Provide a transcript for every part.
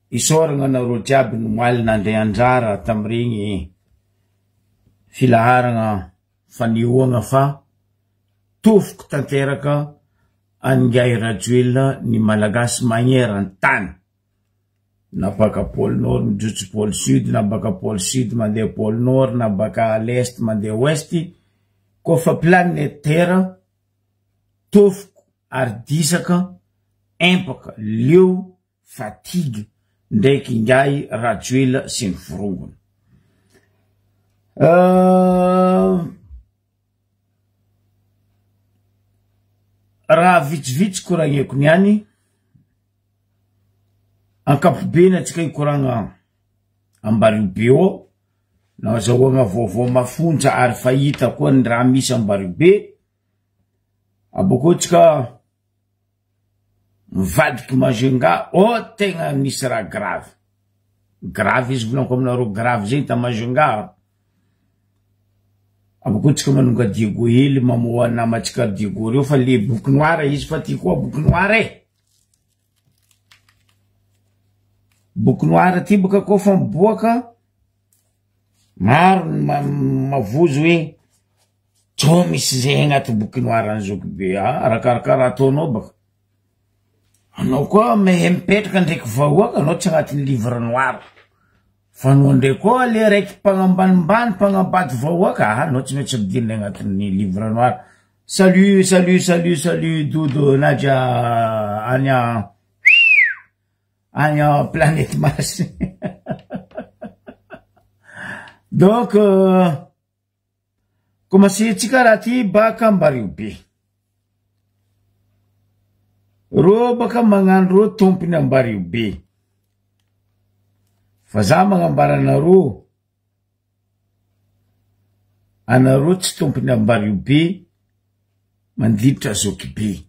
isoragna nareo jiaby nomaly nandeha anjara tamregny filaharagna fanehoagna fa tofoko tanteraka angay Rajoelina ny malagasy magnerantany na baka pôle nord mijotso pôle sud na baka pôle sud mandeha pôle nord na baka l'est mandeha ouest kofa planète terre tofoko ary disaka empaka leo fatigue ndraiky ingay Rajoelina sy ny vorongony raha vitsivitsy koragneko niany ankapobeny atsika ikoragna Ambariobe na azahoagna vaovao mafonja ary fahita koa ny raha misy Ambariobe aboko tsika mivadiky Majunga tegna misy raha grave izy volaniko aminareo grave zay ta Majunga aboko tsika manonga Diego hely mamoa namatsika Diego reo fa le boky noire izy fa ty koa boky noire boky noire ty boka koa fa miboaka maro mavozo hoe tso misy zay agnaty boky noire an'izoko be arakaraka raha ataonao baka anao koa mehe mipetraka ndraiky vahoaka anao tsy agnatin'ny livre noire fa no ndray koa le raiky mpagnambanimbany mpagnambady vahoaka anao tsy maintsy amidinina agnatin'ny livre noire. Salut Dodo Nadia Anya planète Mars. Donc commencé tsika raha ty baka Ambariobe ro baka magnano ro tompony Ambariobe fa za magnambara anareo tsy tompony Ambariobe mandilitra Zokibe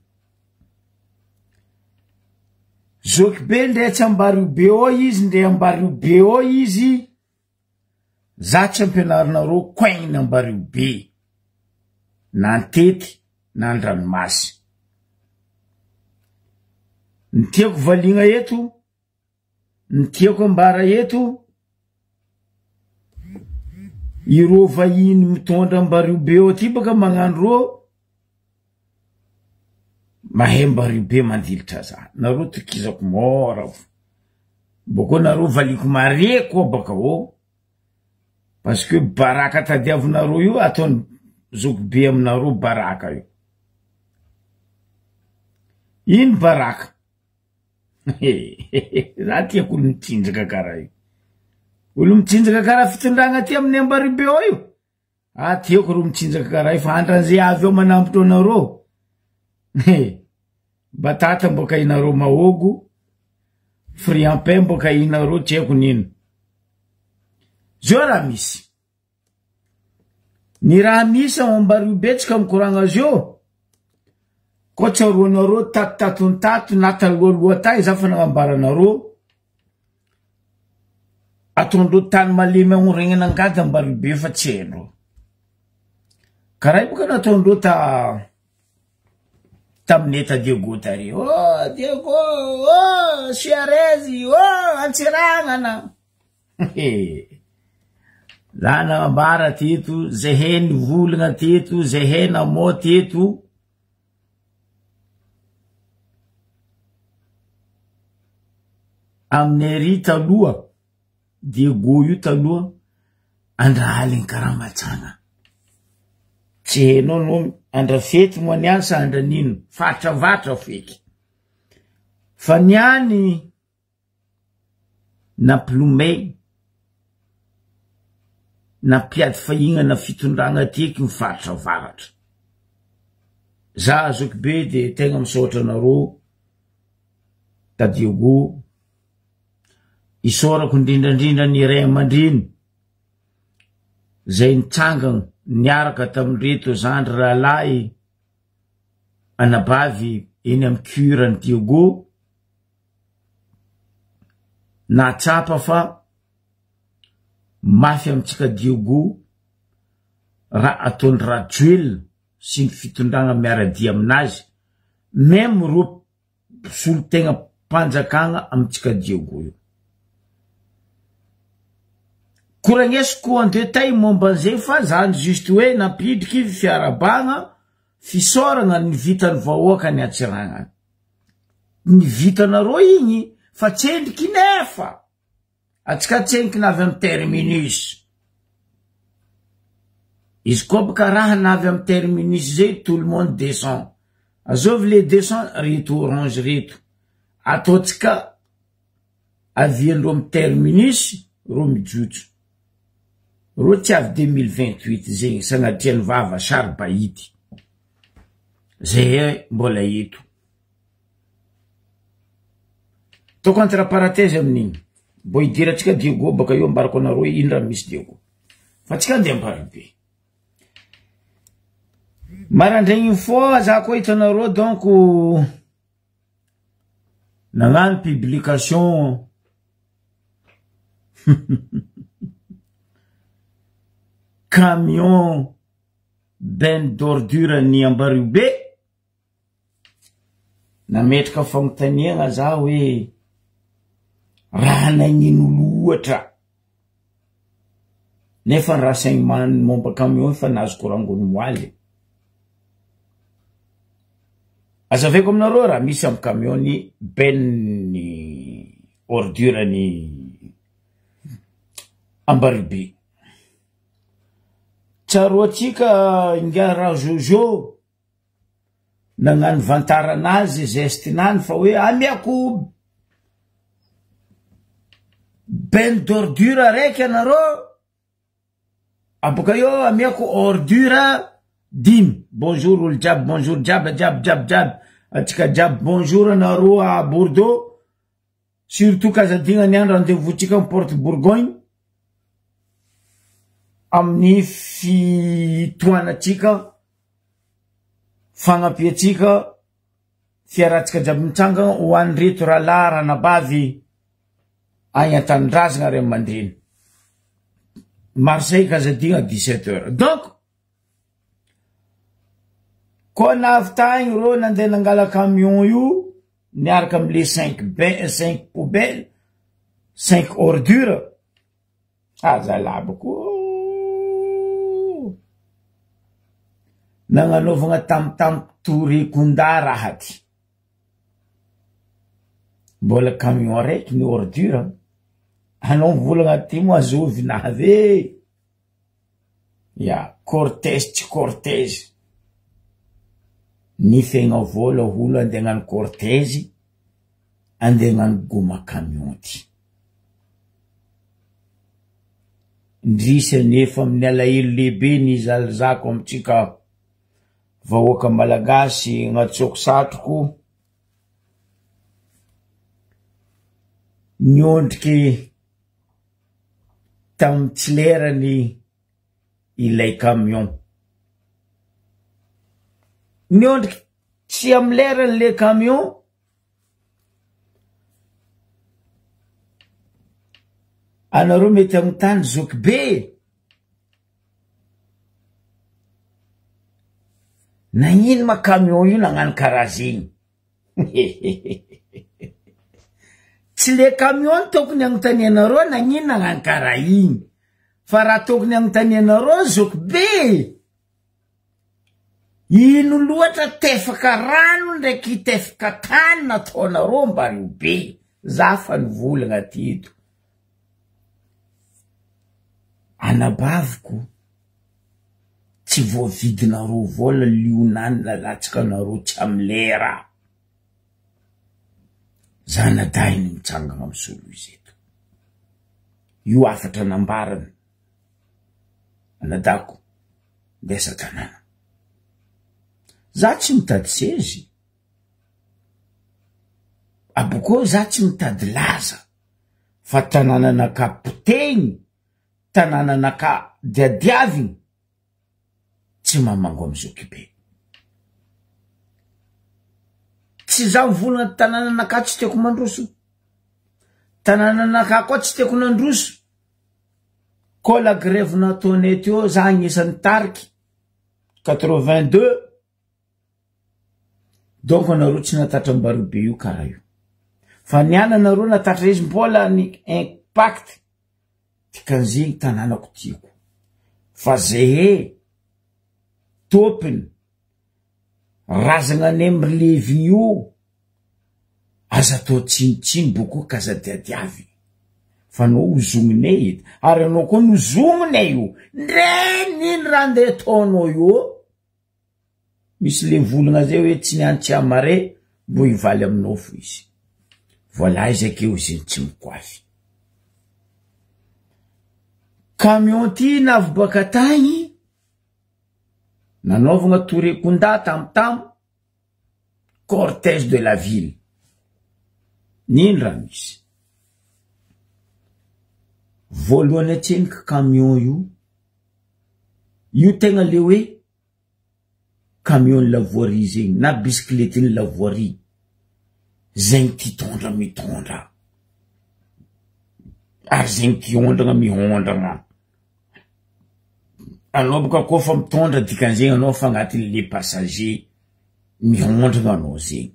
ndre tsy Ambariobe o izy ndre Ambariobe o izy za tsy ampianarinareo koaigny Ambariobe na antety na andranomasy ny tiako valigna eto ny tiako ambara eto iro vahiny mitondra Ambariobe o ty baka magnano ro mahay Ambariobe mandilitra za nareo tokizako mora boko nareo valiko mare koa baka o parce que baraka tadiavinareo io ataony Zokibe aminareo baraka io ino baraka za tiako olo mitsinjaka karaha io olo mitsinjaka karaha fitondragna ty amin'ny Ambariobe io tiako ro mitsinjaka karaha io fa andran'izay avy eo manambotro anareo batata mboka inareo mahogo friampin mboka inareo tsy haiko nino zao raha misy ny raha misy Ambariobe tsika mikoragna azy io koa tsaroanareo tato na talohaloha tay za fa nagnambaranareo ataondreo tany malemy agnoregnana angady Ambariobe fa tsy haindreo karaha io boka nataondreo tamineta Diego tary Diego Suarez Antsiragnana za nagnambara teto zay hay nivolagna teto zay hay namo teto amin'ny ary taloha Diego io taloha andrahaligny karaha matsagna tsy hainao no andra fety moa niany sa andra nino fatravatra feky fa niany nampilomay nampiady fahignana fitondragna tiky mifatravaratra za Zokibe de tegna misaotra anareo ta Diego isorako indrindrandrindra ny ray aman-dreny zay nitsangana niaraka tamindreto zandry rahalahy anabavy eny amin'ny cure ny Diego natsapa fa mafy amitsika Diego raha ataony Rajoelina sy ny fitondragna miaradia aminazy même ro solo tegna mpanjakagna amitsika Diego io koragnesiko en détail momba zay fa zany juste hoe napidriky fiarabagna fisoragna ny vitany vahoaka ny atsiragna ny vitanareo igny fa tsendriky nefa atsika tsendriky navy amy terminus izy koa baka raha navy amy terminus zay tout le monde descend azovy le descend reto orange reto ataotsika aviandreo amy terminus ro mijotso ro tsy avy 2028 zegny sanatria ny vava sary bahity zay mbola eto toko entre parenthèse amin'igny bo idiratsika Diego baka io ambarako anareo indra misy Diego fa tsika andeha ambaribe marandraigny fo za koa hitanareo donc nagnano publication camion ben d'ordure ny Ambaribe nametraka fagnotaniagna za hoe raha nagnino loatra nefa ny renseignement momba camion fa nazoko rangony moaly azaveko aminareo raha misy amy camion ny ben ny ordure ny Ambaribe tsaroatsika inga raha Jojo nagnano vantaranazy gestinany fa hoe amiako ben d'ordure araiky anareo aboka io amiako ordure dimy bonjour olo jiaby bonjour jiaby atsika jiaby bonjour anareo à Bordeaux surtout kazadigna ny andro andevotsika amy Porte Bourgogne amin'ny fitoanatsika fagnapiatsika fiaratsika jiaby mitsanga ho an'ny reto rahalahy ranabavy agny an-tanindrazagna ray aman-dreny Marseille kazadigna 17h donc koa navy tagny ro nandeha nangala camion io niaraka amle 5 poubelle 5 ordure azalabako nagnanovagna tamtampo torekunda raha ty mbola camion raiky ny ordure anao mivolagna ty mo azovy navy ya cortège tsy cortège ny fegna vola holo andeha hagnano cortège andeha hagnano goma camion ty ndrisa nefa amin'ny alahelo lehibe ny zalazako amitsika vahoaka malagasy agnatsoko satroko niondriky tamy tsy lerany ilay camion niondriky tsy amy lerany le camion anareo mety amy tany zoky be nagnino ma camion io nagnano karaha zegny tsy le camion tokony agnontanianareo nagnino nagnano karaha igny fa raha tokony agnontanianareo zoky be ino loatra tefaka rano ndraiky tefaka tany nataonareo mba rio be za fa nivolagna tito anabaviko tsy voavidinareo vola lionany lalatsika nareo tsy amy lera za nadainy mitsangagna amy solo izy eto io afatra nambarany anadako ndesa tanàna za tsy mitady sezy aboko za tsy mitady laza fa tanànanaka potegny tanànanaka diadiavigny tsy mamango amy zokibe tsy za mivolagna tanànanaka tsy tiako mandroso tanànanaka koa tsy tiako nandroso koa la grève nataonay teo za agnisan'ny tariky 82 donc anareo tsy natatra Ambaribe io karaha io fa niana anareo natatra izy mbola ny impact Tikan'izay tanànako tiako. Fa zay topiny razagna any amin'ny levy io aza atao tsinotsino boko ka aza diadiavy. Fa anao hozominay edy, ary anao koa nozominay io. Niny raha andeha ataonao io. Misy le volagna zay hoe tsy niantsy amare mbo hivaly aminao fo izy. Voilà izakeo zay tsy mikoavy. Camion ty navy baka tagny nanaovagna Torekunda tam cortège de la ville. Nino raha misy? Voalohany atsenika camion io tegna le hoe camion lavoirie zegny na bisikilety ny lavoirie. Zegny ty tondra mitondra. Ary zegny ty ondragna mihondragna. Anao boka koa fa mitondra dikan'izegny anao fa agnatin'le passager mihondragna anao zegny.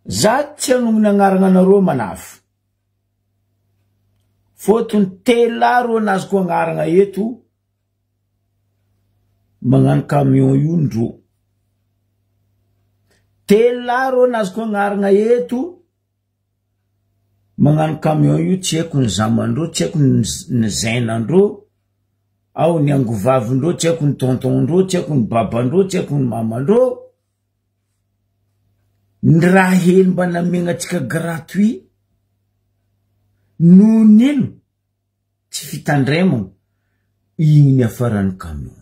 Za tsy hanomina agnarana anareo manafo. Fotony telaro anazoko agnarana eto magnano camion io ndro. Telaro anazoko agnarana eto magnano camion io tsy haiko ny zamandreo, tsy haiko ny zainandreo, ao ny angovavindreo, tsy haiko ny tontondreo, tsy haiko ny babandreo, tsy haiko ny mamandreo. Ny raha hely mba namegna atsika gratuit no nino tsy fitandremagna igny ny afaran'ny camion.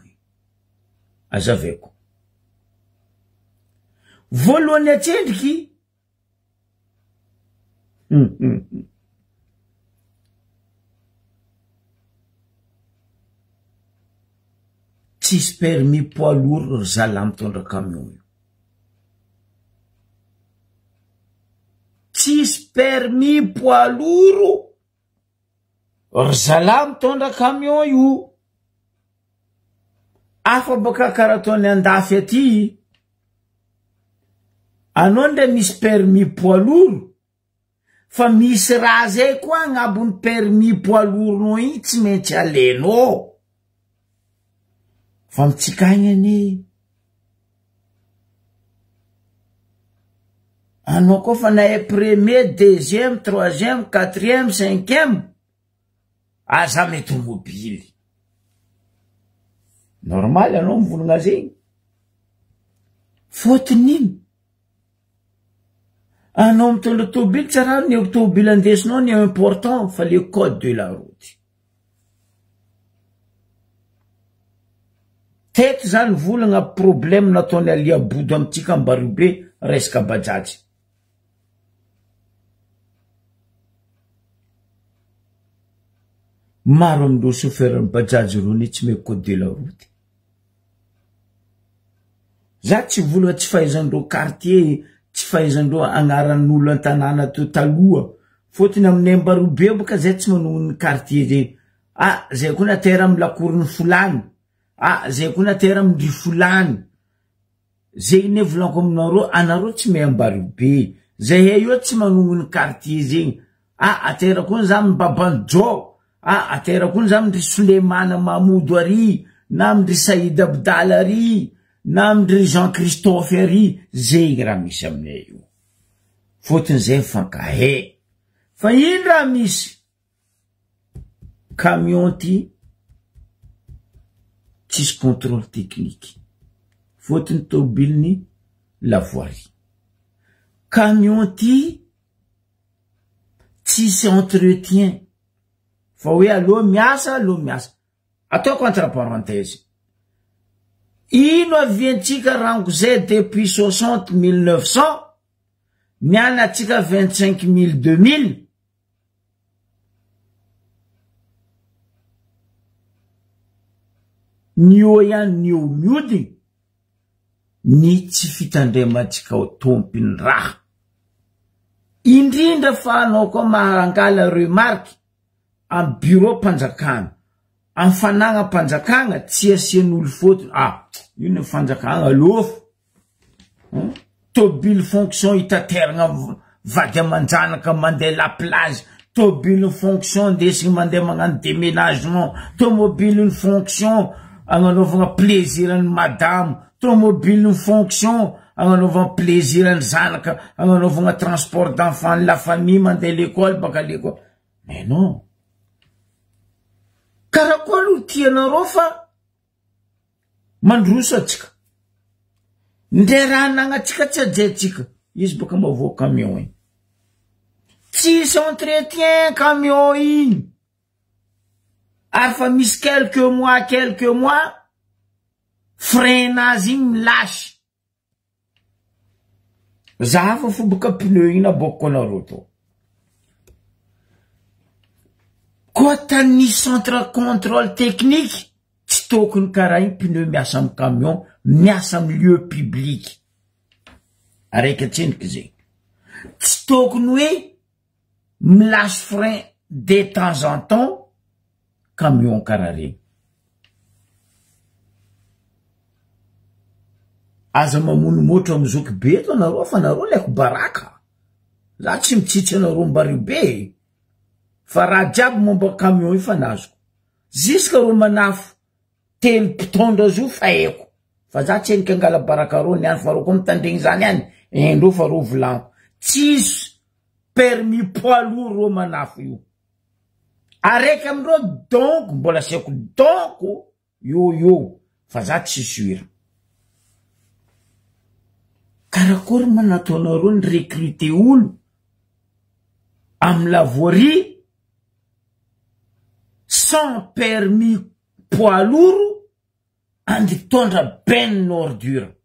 Azaveko. Voalohany atsendriky tsisy permis poids lourd ry zala mitondra camion io. Tsisy permis poids lourd ry zala mitondra camion io. Afa baka karaha ataony andafy aty. Anao ndre misy permis poids lourd fa misy raha zay koa agnabon'ny permis poids lourd nao igny tsy maintsy alenao. Fa mitsikaigna ane. Anao koa fa nahay premier, deuxième, troisième, quatrième, cinquième. Aza mety mobily. Normal anao mivolagna zegny. Fotony ino? Anao mitondra tobily tsara ny tobily andesinao ny important fa le code de la route. Teto zany volagna problème nataony aliabodo amitsika Ambaribe resaka bajaji. Maro amindreo chauffeur ny bajaji reo ny tsy me code de la route. Za tsy volagna tsy fahaizandreo quartier, tsy fahaizandreo agnaran'olo an-tanàna to taloha. Fotony amin'ny Ambaribe boka zay tsy manao ny quartier zay. Ah, zay koa natera amin'ny lakoron'ny Fulany. Ah, zay koa natera amin'ny Ry Fulany. Zay ne volanko aminareo, anareo tsy me Ambaribe. Zay io tsy manao ny quartier zegny. Ah, atera koa za amin'ny Babanjo. Ah, atera koa za amin'ny Ry Sulemana Mahmoud ary, na amin'ny Ry Saïd Abdala ary, na amin'ny Ry Jean Christophe ary. Zay raha misy aminay io. Fotony zay fankahe. Fa ino raha misy? Camion ty tsisy contrôle technique. Fotony tobiliny lavoirie. Camion ty tsisy entretien. Fa hoe aloha miasa. Ataoko entre parenthèse. Ino aviantsika rango zay depuis 60 1900, niana atsika 25 000 2000. Nio ihany nio miody ny tsy fitandrematsika ho tompiny raha. Indrindra fa anao koa mahangala remarque am bureau panjakana, am fanagna panjakana tsy asian'olo fotony. Ah, io ny fanjakana lofo. Tobile fonction itateragna vady amanjanaka mandeha la plage Tomobile fonction des mandemangan déménagement, tomobile fonction en plaisir en madame, tomobile fonction en plaisir en zanaka, en transport d'enfants, la famille mande l'école, baka l'école. Mais non. Karakol ou tiana rofa mandrusa tika. Ndera nanga tika tika. Is baka mavo camion. Si s'entretient camion in. Arfa mis quelques mois, freinazim lâche. Zava fu buka pneu ina bokko na roto. Kota ni centre contrôle technique, tokun karai pneu miasam camion, miasam lieu public. Arrêtez que j'ai. Tokun we, lâche frein de temps en temps, camion carré. Azama munu moto mzuk beto na rofa na rolek baraka. La chimchiche na rombari be. Farajab momba camion ifanazo. Ziska romanaf tel ptonda zu faeko. Fazachen kengala baraka ro nyan farokom tanding zanyan. Endo faro vlan. Tis permis poids lourd romanaf yu. Arek amro donc bola seku donc yo fazat sisuir. Karakor manatonaron recruter ul am lavori sans permis poids lourd andi tondra ben ordure.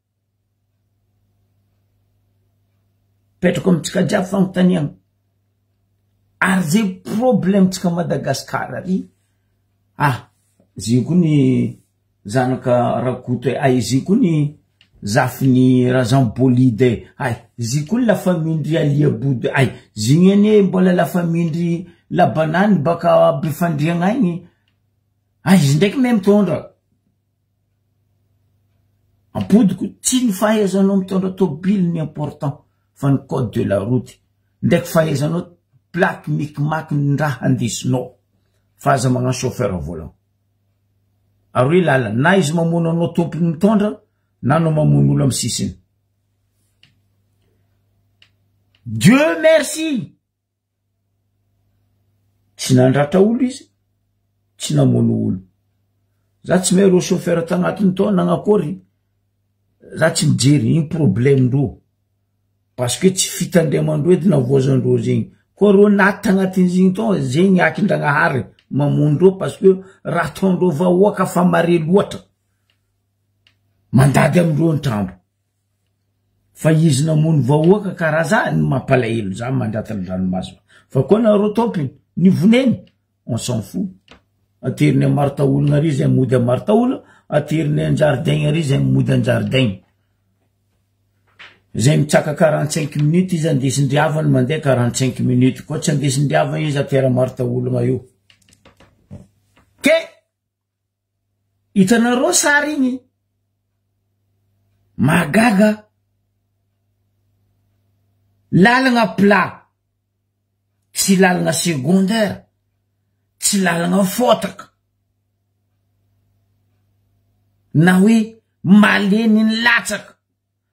Peto comme tika dia fantanian. Arze problem tika Madagascar ari. Ah, zikuni zanaka rakuto ay zikuni zafni razambolide ay zikuni la famille alia boude ay zingene bola la famille la banane baka bifandria ngani ay zindek même tondra en poudre que tin faye un homme tondra to bil ni important fan code de la route dek faye un autre plaque micmac nra handis no faza mga chauffeur au volant arui lala naiz mamono no topi tondra nano mamono lam sisin. Dieu merci. Tinandrata ulu izy, tinamono ulu. Za tsy mero chauffeur tagnatiny to nangakori. Za tsy mijery iny problème ro. Parce que tsy fitandremandro edy na voazandro zegny. Ko ro natangatiny zegny to zegny akindragnahary mamondro parce que raha tondro vahoaka fa mare loatra. Mandady amindro antrambo. Fa izy namono vahoaka karaza ny mampalahelo za mandratany ranomasina. Fa koa na ro topiny ny voneny, on s'en fout. Atiriny marta olona ary zay mody marta olona, atiriny anjardin ary zay mody anjardin. Zay mitsaka 45 minutes izy andesindriavany mandeha 45 minutes. Koa tsy andesindriavany izy atera marta olona io. Ke itanareo sary igny magaga lalagna plat, tsy lalagna secondaire, tsy lalagna fotaka. Na hoe maleny ny latsaka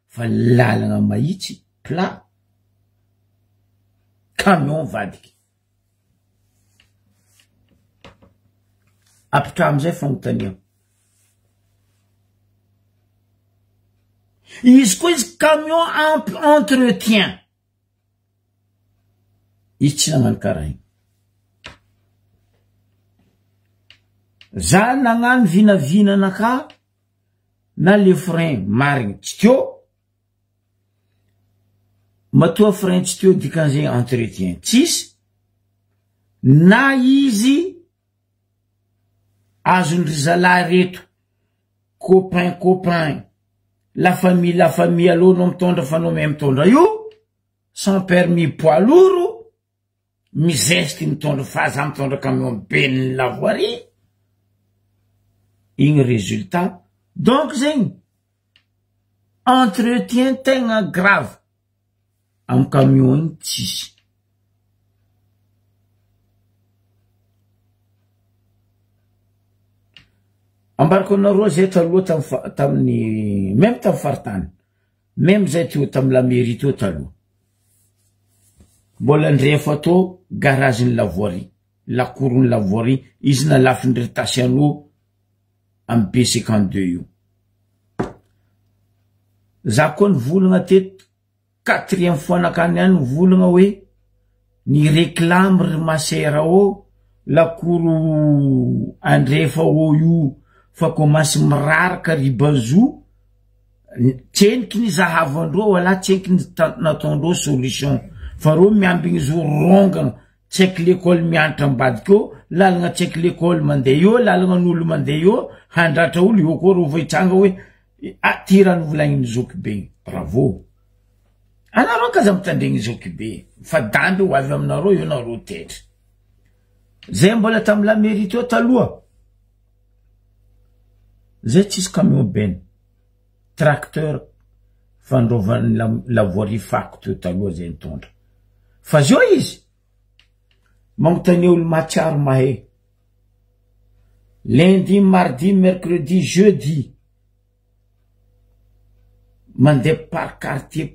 fa lalagna mahitsy plat. Camion vadiky. Apitra amizay fagnontania. Izy koa izy camion entretien. Izy tsy nagnano karaha igny. Za nagnano vinavinana ka na le frein marigny tsy teo. Matoa frein tsy teo dikan'izay entretien tsisy. Na izy azony ry zalahy reto copain la famille aloha no mitondra fa no mitondra io sans permis poids lourd mizesty mitondra fa za mitondra camion ben'ny lavoirie igny résultat. Donc zegny entretien tegna grave am camion igny tsisy. Ambarako nareo zay taloha tamin'ny même tamin'ny faritany. Même zay teo tamin'ny la mairie teo taloha. Mbola ndrefa to garage-ny Lavoirie, la cour-ny Lavoirie, izy na lafiny retasianao amy B52 io. Za koa nivolagna teto 4e fois nakany any nivolagna hoe ni réclame ry masera o la cour andrefa o io fa komasy miraraka ry bazou tseniky ny zahavandreo wala tseniky ny nataondreo solution fa reo miambigny zo rongana tsaiky l'école mianatra ambadikeo lalagna tsaiky l'école mandeha eo lalagna n'olo mandeha eo handratra olo eo koa reo vohitsanga hoe tira novolagniny Zokbe. Bravo. Anareo kaza mitandregny Zokbe fa damby ho avy aminareo io nareo tetra. Zay mbola tamin'ny la mairie teo taloha. Zay tsisy camion ben. Tracteur fandrovany Lavoirie fako teo taloha zay nitondra. Fa zio izy magnotany olo matsiaro mahay. Lundi, mardi, mercredi, jeudi. Mandé par quartier,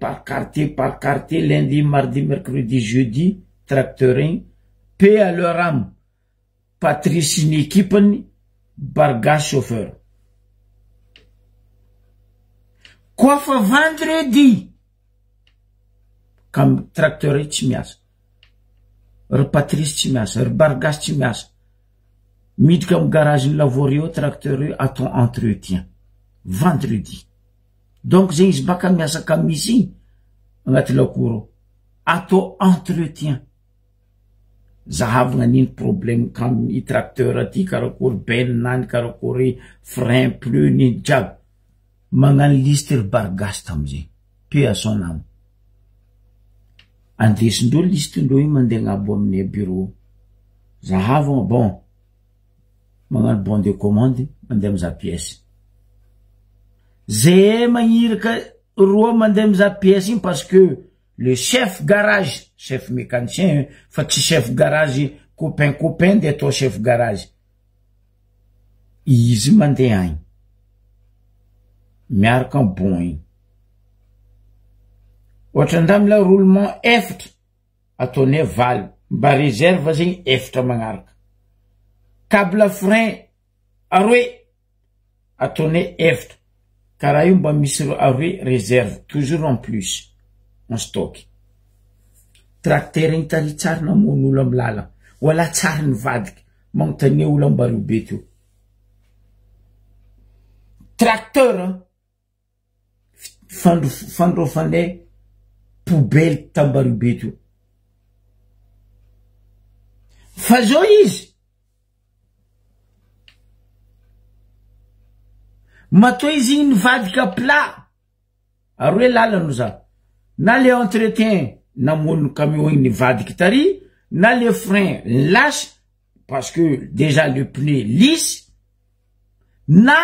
lundi, mardi, mercredi, jeudi, tracteurin, paie à leur âme, Patrice une équipe, barga chauffeur. Quoi fa vendredi? Comme tracteurin timias. Patrice timias, bargas timias. Mid comme garage Lavoirie, tracteurin à ton entretien. Vendredi. Donc, j'ai ici baka miasa kamisi, ngati lakuro. Ato entretien. Zahav nganin problème kam i tracteur ati karakour ben nan karakori frein plus ni jab. Mangan lister bargas tamzi. Puis à son âme. Andesndo listendo i mandenga bomne bureau. Zahav bon. Mangan bon de commande, mandem za pièce. Zé manirka roa mandem za pièce parce que le chef garage, chef mécanicien, fait chef garage, copain de ton chef garage. Ils mandent miarkan bon. Otandam la roulement eft à tonner val, ba réserve zin eft manark. Câble frein arwe à tonner eft. Karayoum ba misro arwe réserve, toujours en plus. En stock. Tracteur intari tsar na mon'olo am lala. Wala tsar ny vadiky. Magnontany olo am barobe teo. Tracteur fandrofane poubelle tam barobe teo. Fa zao izy. Matoa izy ny vadika plat. Aroe lala no za. Na le entretien na mon camion ni vadiky tari, na le frein lâche parce que déjà le pneu lisse, na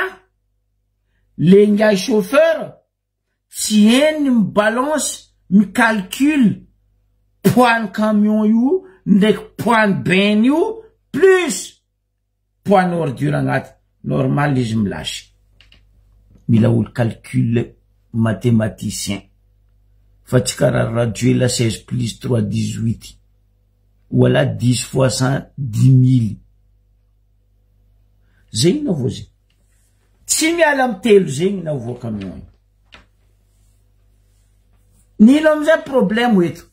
le ngay chauffeur tient une balance, me calcule point camion you, ndek point ben you, plus point ordure ngat normal je me lâche. Mais là où le calcul mathématicien. Fatikara radio la 16 plus 3, 18. Voilà 10 fois 100, 10 000. Zeng na vozi. Si mi alam telo zeng na vo camion. Ni l'homme a problème with.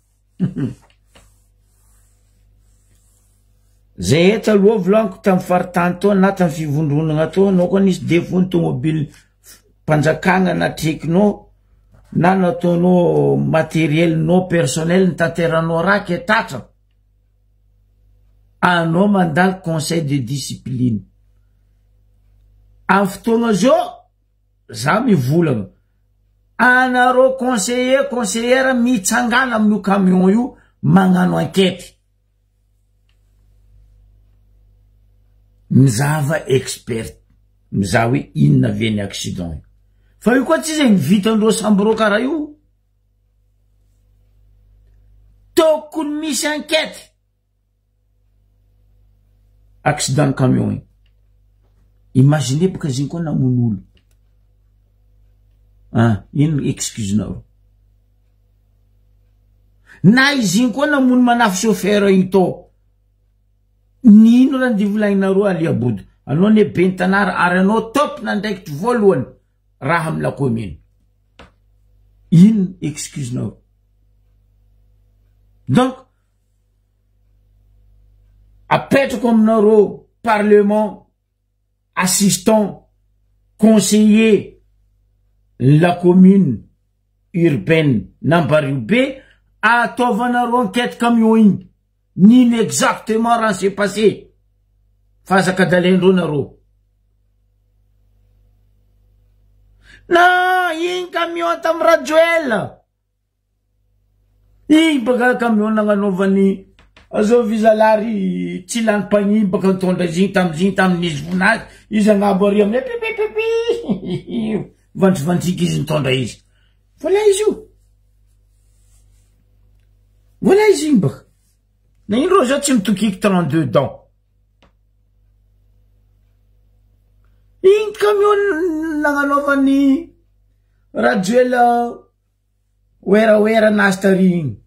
Zeta lo vlanko tam fartanto na tam fivondronagna to no ko nisy defony tomobile panjakana na tekno na nataonao matériel no personnel ny tanteranao raky tatra. Anao mandalo conseil de discipline. Amin'ny fotoana zao za mivolagna. Anareo conseillère mitsangana amin'io camion io magnano enquête. Mizava expert. Mizaha hoe inona veny accident. Fa io koa tsy zay vitandreo sambro karaha io. Tokony misy enquête. Accident camion. Imaginez baka ziny koa namon'olo. Ino excuse-nao. Na izy iny koa namono manafy chauffeur iny to. Nino raha ndivolagnareo Aliabody. Anao ne ben tanara ary anao top nandraikitry voalohany raha amila commune. Ino excuse-nao. Donc, apetrako aminareo parlement, assistant, conseiller la commune urbaine Nambariobe, ataovanareo enquête camion iny. Nino exactement raha s'est passé. Fazaka dalendreo nareo. Na, iny camion tam Rajoel. Iny baka camion nagnanaovany azo vizalary tsy lany mpagny baka mitondra ziny tamin'izy vonazy. Izy agnabo ary aminy pipipipi. Vantrivandriky izy mitondra izy. Voilà izy io. Voilà izy iny baka. Na iny rô zao tsy mitokiky 32 dents. Iny camion nagnanaovany Rajoel wera nazy tary iny.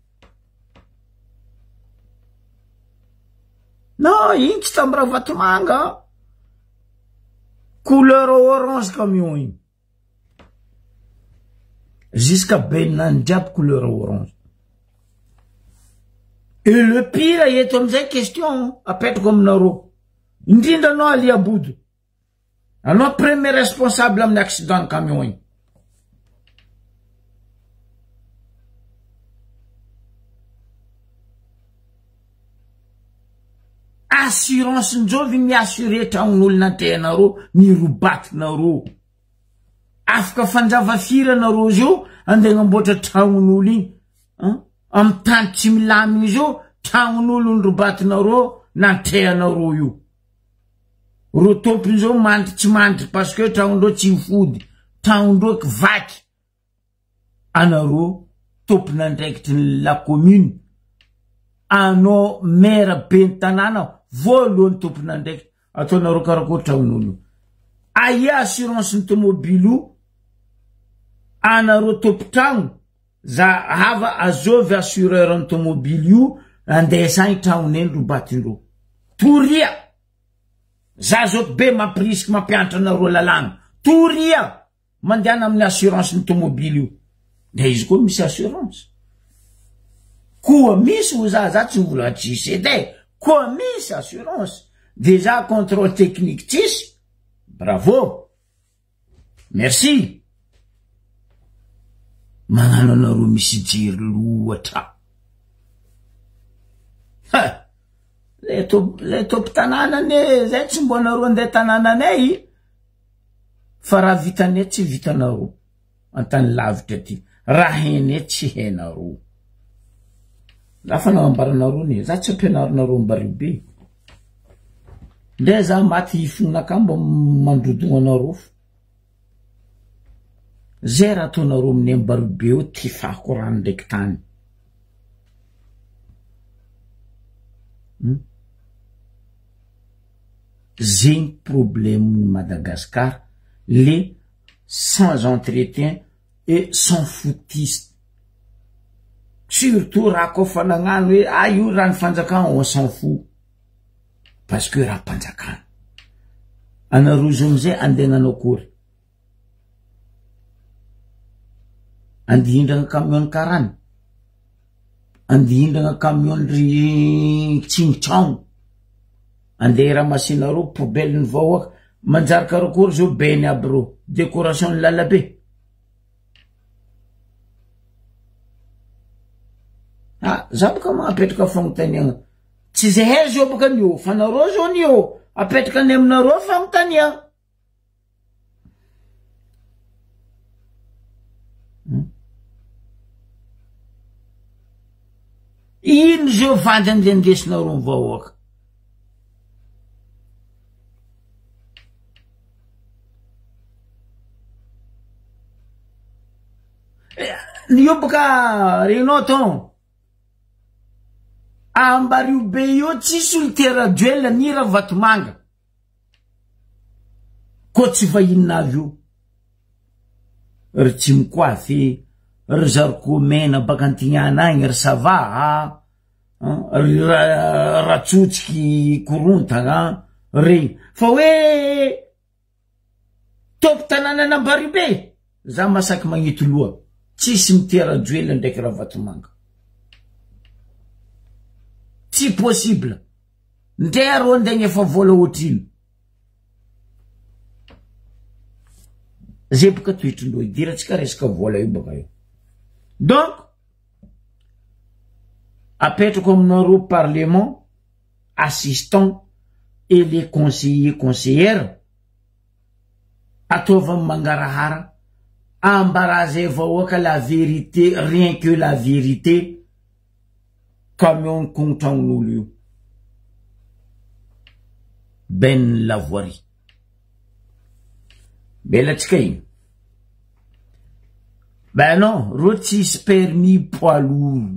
Non, iny tsy tamby raha Vatomanga. Couleur orange camion iny. Jusqu'à benany diable couleur orange. Et le pire, il est comme ça question, apetrako aminareo. Indrindra anao Aliabody. Anao premier responsable amin'ny accident de camion iny. Assurance njovy miassuré tragnon'olo nantehanareo, nirobatinareo. Afaka fanjava firanareo zio, andegnamboatra tragnon'olo iny. Am tany tsy milaminy zio, tragnon'olo nirobatinareo, nantehanareo io. Ro tompony zao mandry tsy mandry parce que tragnondreo tsy hifody, tragnondreo vaky. Anareo tompony andraikitry la commune. Anao maire ben tanana, voalohany tompony andraikitry. Ataonareo karakory tragnon'olo. Aia assurance ny tomobile anareo tompo-tragno. Za hava azovy assureur ny tomobile io, andesany tragnoneny robatindreo. Toria! Za zao be mampirisky mampianatra anareo lalàna. Toria! Mandiana amin'ny assurance ny tomobile io. De izy koa misy assurance. Koa misy ho za tsy mbola tsisy edy. Koa misy assurance. Déjà contrôle technique tsisy. Bravo. Merci. Magnano anareo misy jiry loatra. Le topo tanànane, zay tsy mbo anareo andeha tanànanay. Fa raha vitanay tsy vitanareo. Antany lavitra ty. Raha hainay tsy hainareo. Lafa nagnambaranareo ne, za tsy ampianaranareo Mbaribe. Nde za maty hifonaka mba mandrodogna anareo. Zay raha ataonareo amin'ny Mbaribe io tifako rano ndraiky tany. Zegny problème de Madagascar, les sans entretien et sans foutiste. Surtout raha koa fanagnano hoe io raha ny fanjakana on s'en fout. Parce que raha mpanjakana. Anareo zao amizay andehananao kory. Andihindrana camion karany. Andihindrana camion ry tsingitrano. Andeha ramasinareo poubelle ny vahoaka. Manjary karakory zao beny aby reo. Décoration ny lalabe. Za baka apetraka fagnotaniagna. Tsy zahay zao baka nio, fa nareo zao nio. Apetraka ny aminareo fagnotaniagna. Ino zao vandy andendesinareo vahoaka. Nio baka renao ton. Mbaribe io tsisy olo te Rajoel ni raha Vatomanga. Ko tsy vahinavy io. Ry tsimikoafy, ry zariko mena baka antignana agny, ry sava, ry ratsotsiky korontagna, regny. Fa hoe topo tanàna Anambaribe, za masaky magnety loha, tsisy mitera Joel ndraiky Ravatomanga. Tsy possible. Ndre arô ndegny efa vola ohatrino. Zay baka toetrindreo idiratsika resaka vola io baka io. Donc, apetrako aminareo parlement, assistant et les conseillers, conseillères, atova mangarahara, ambaraze vahoaka la vérité, rien que la vérité, camion kontragn'olo io. Ben Lavoirie. Belatsika igny. Ben non, ro tsisy permis poids lourd.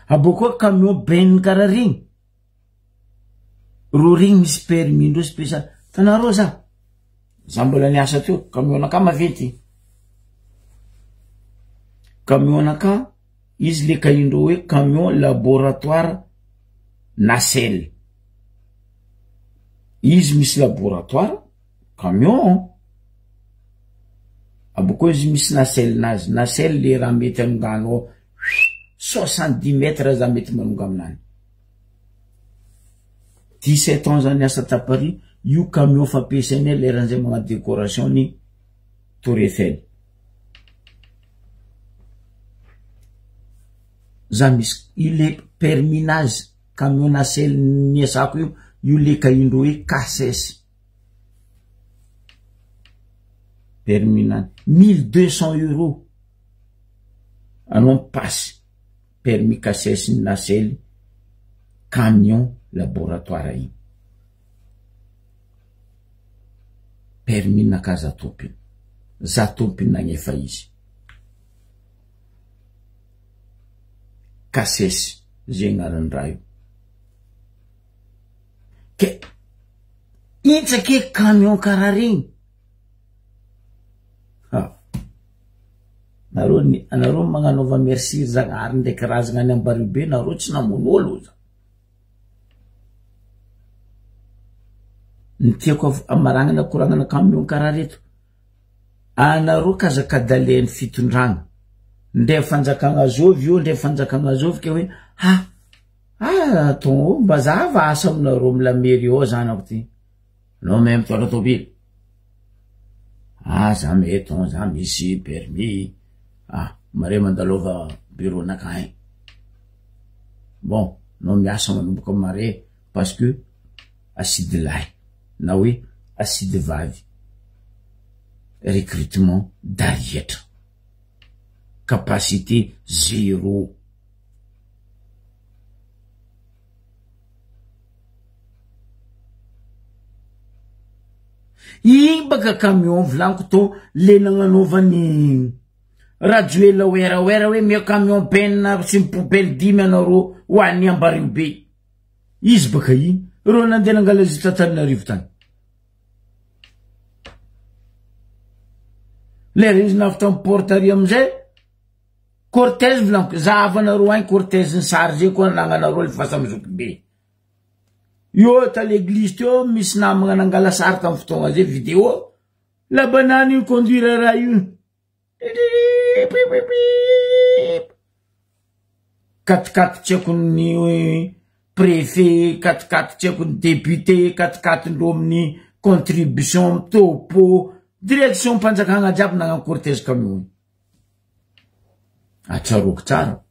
Aboko camion ben kara regny. Ro regny misy permis ndro spécial. Tanarô za. Za mbola niasa teo, camion naka maventy. Camion naka, izy le kaindro hoe camion laboratoire Nacelle. Izy misy laboratoire, camion. Aboko izy misy Nacelle nazy. Nacelle le raha mety amingano 70 mètres za mety manonga aminany. 17 ans zany asa ta Paris, io camion fampiasainy leran'izay mga décoration ni Tour Eiffel. Za misy ile permis nazy camion Nacelle niasako io le kaindro hoe KSS. Permis nazy 1200 €. Anao passe permis KSS Nacelle camion laboratoire igny. Permis naka za tompiny. Za tompiny nagnefa izy. KSS zay agnaran'ny raha io. Ke intsake camion kara regny. Anareo magnanova merci Zagnahary ndraiky razagna any Ambaribe, nareo tsy namono olo za. Nitiako amaragnana koragnana camion kara reto. Anareo kazakadalen'ny fitondragna. Ndre fanjakagna zovy io, ndre fanjakagna zovy ke hoe ton mba za va asa aminareo amila mairie ao zanako ty. Non même toi la tobile. Za meton, za misy permis. Mare mandalova bureau nakain. Bon, non miasa manomboka mare parce que acide lahy. Na oui, acide vavy. Recrutement d'arietra. Capacité 0. Igny baka camion vlanko to le nagnanaovany Rajoela wera hoe mio camion penna sy poubelle 10 anaro ho an'ny Ambaribe. Izy baka igny ro nandeha nangala zitra Antananarivo tany. Le izy nafta portaria amizay cortège vlanko zavanaro agny cortège ny sary zay koa nagnanaro le fasa mizoky be. Yo ta l'église teo misy namagna nangala sary tam fotoagna zay vidéo la banane io conduire raha io. Quatre tcheko ny préfet, quatre tcheko ny député, quatre ndro amin'ny contribution topo direction mpanjakagna jiaby nagnan cortège camion. Atsaroko tsara.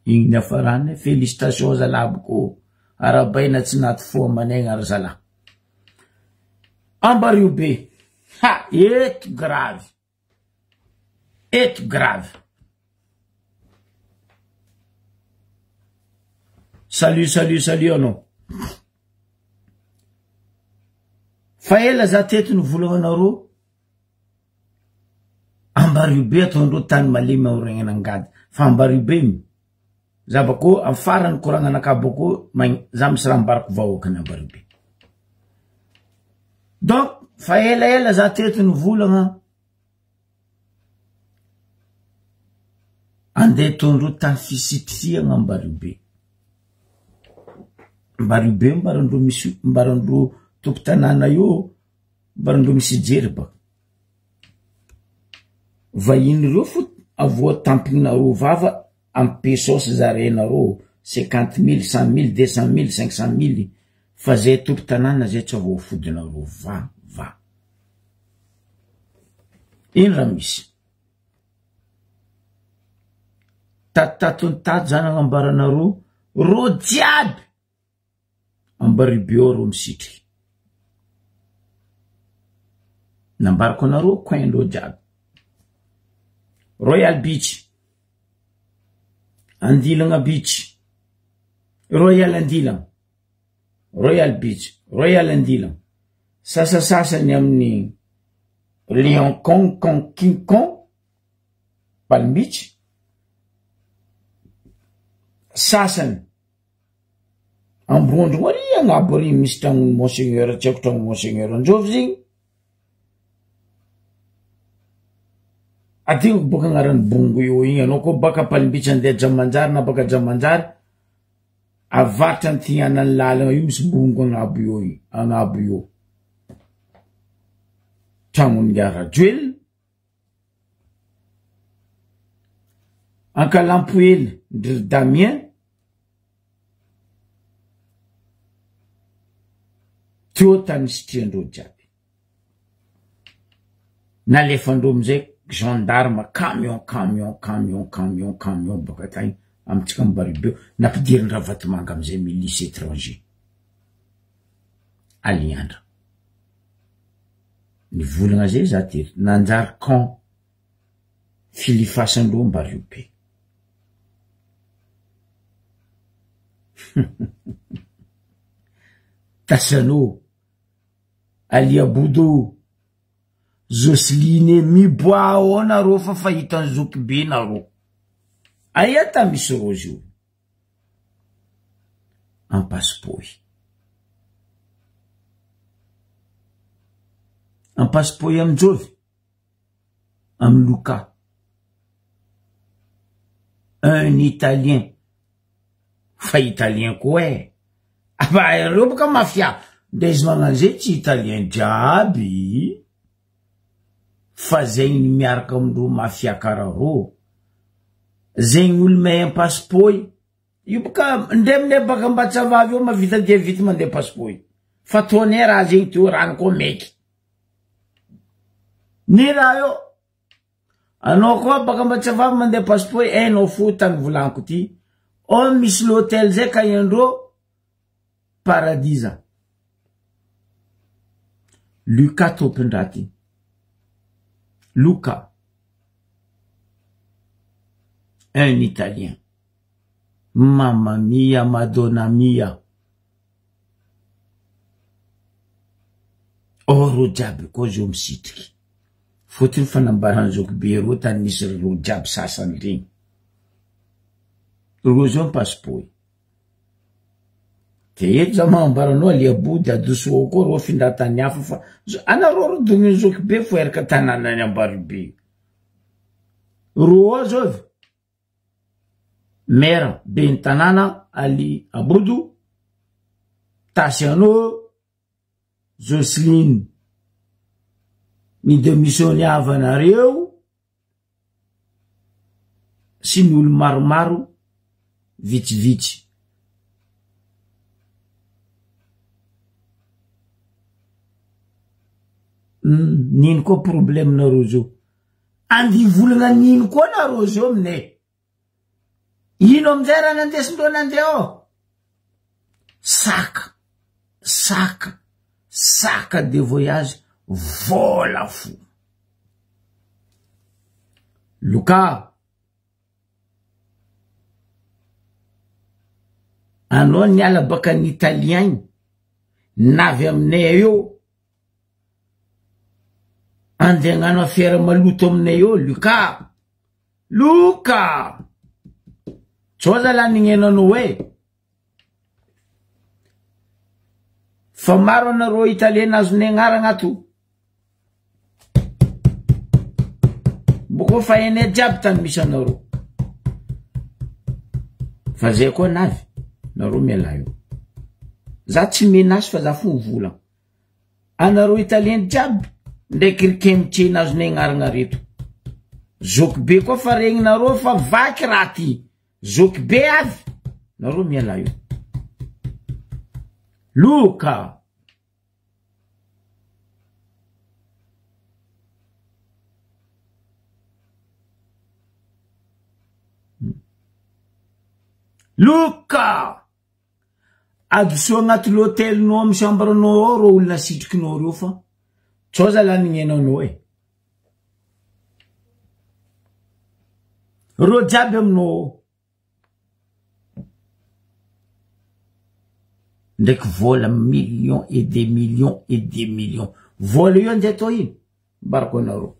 Igny ny afarany félicitations zalaboko arabaina tsy naty fo amanay ary zala. Ambaribe. Eto grave. Eto grave. Salut anao. Fa ela za teto ny volognanaro. Ambaribe atondro tany malemy aoregnana angady. Fa Ambaribe za bako am farany koragnanaka bako za misy raha mbarako vahoaka ny Ambaribe. Donc fa ela za teto ny volagna andeha tondro tany fisitisiagna Mbaribe. Mbaribe mbarandro tompotanàna io mbarandro misy jery baka. Vahiny reo fo avoa tampinareo vava am pesos zarenareo 50 000, 100 000, 200 000, 500 000 fa zay tompotanàna zay tsy avoa fodinareo va. Ino raha misy? Tatatony zany agnambaranareo ro jiaby Mbaribe ro misitry. Nambarako anareo coin ro jiaby. Royal Beach, Andilagna Beach, Royal Andilagna, Royal Beach, Royal Andilagna. Sasasasany amin'ny Lion Kong, King Kong, Palm Beach. Sasany Ambrondro ary agnabo ary misy tragno Monseigneur, tsy haiko tragno Monseigneur Anjovy zigny. Ati boka agnarany bongo io igny, anao koa baka Palm Beach andeha Jamanjary na baka Jamanjary avatra antianany lalagna io misy bongo agnabo io. Tragnon'ny Arajoel, Ankalampoely ndry Damien, teo tany sitriandreo jiaby. Nalefandreo amizay gendarme camion baka tagny amitsika Mbaribe nampidiriny Ravatomanga amizay milice étranger. Aliandra. Ny volagna zay za tery nanjary camp filifasandreo Mbaribe. Tasano Aliabodo Jocelyne miboao nareo fa fahitany Zokibe nareo. Aia ta misy rozy io. En passeport. En passeport am'Jovy. Am Luca. Un Italien. Fa Italien koa aba reo boka mafia. Ndaizy magnano zay tsy Italien jiaby. Fa zegny miaraka amindreo mafia karaha reo. Zegny olo mahay passeport. Io boka ndemne baka Ambatsavavy io mavita dia vita mandeha passeport. Fa toane raha zegny teo rano koa meky. Ny raha io. Anao koa baka Ambatsavavy mandeha passeport hainao fo tany volaniko ty. O misy l'hôtel zay ka iandreo Paradisa. Luca tompondraty. Luca. Un Italien. Mamma mia, Madonna mia. Oro jiaby koa zio misitry. Fotony fanambarany Zokibe reo tany misy reo jiaby sasany regny. Reo zio passeport. Te eto za mambaranao Aliabody adoso koa reo findratany hafa fa anareo ro doniny Zokibe fo eraka tanànany Ambaribe. Reo zao mera ben tanàna Aliabodo, Tasiano, Jocelyne midemisiony avanareo sy ny olo maromaro vitsivitsy. Nino koa problème nareo zao? Andi volagna nino koa nareo zao aminay? Ino amizay raha nandesindreo nandeha Sac de voyage vola fo. Luca, anao niala baka ny Italien navy aminay io. Andeha hagnano affaire maloto aminay io, Luca. Tsoa zala nignenanao hoe fa maro anareo italien azony agnarana ato boko fa ene jiaby tany misy anareo fa zay koa navy nareo miala io za tsy menace fa za fo vola anareo italien jiaby ndraiky rikemitrena azony agnarana reto zoky be koa fa regny nareo fa vaky raha ty zoky be avy nareo miala io Luca Luca adoso agnaty l'hôtelinao amy chambrenao ao ro olona sitrikinao reo fa tsao zalaninenanao ro jiaby aminao ndraiky vola millions et des millions et des millions vola io andeha atao ino barako anareo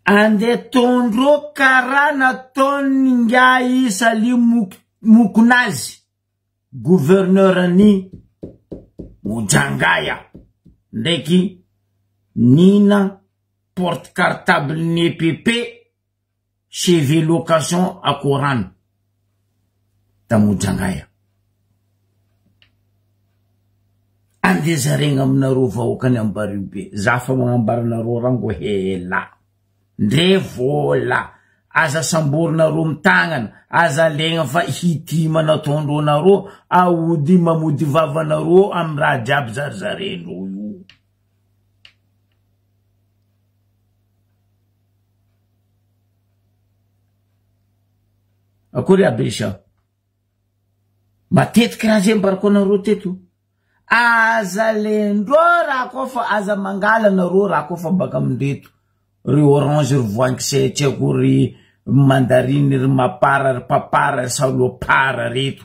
andeha tondro karaha nataony ngiahy Sali Mokonazy gouverneur ani Mojangaya ndraiky nina porte cartable ni EPP chez location à Coran ta Mojangaya andeha zaregna aminareo vahoakany ambareo be za fa magnambaranareo rango hela ndre vola aza samborinareo mitagnana aza legna fa hitima nataondronareo aody mamody vavanareo amy raha jiaby zarizarendreo io akory aby isa matetiky raha zay mbarako anareo teto aza lendro raha koa fa aza mangala nareo raha koa fa baka amindreto ry orange ry voankisay tsy haiko ry mandariny ry mapara ry papara ry salopara reto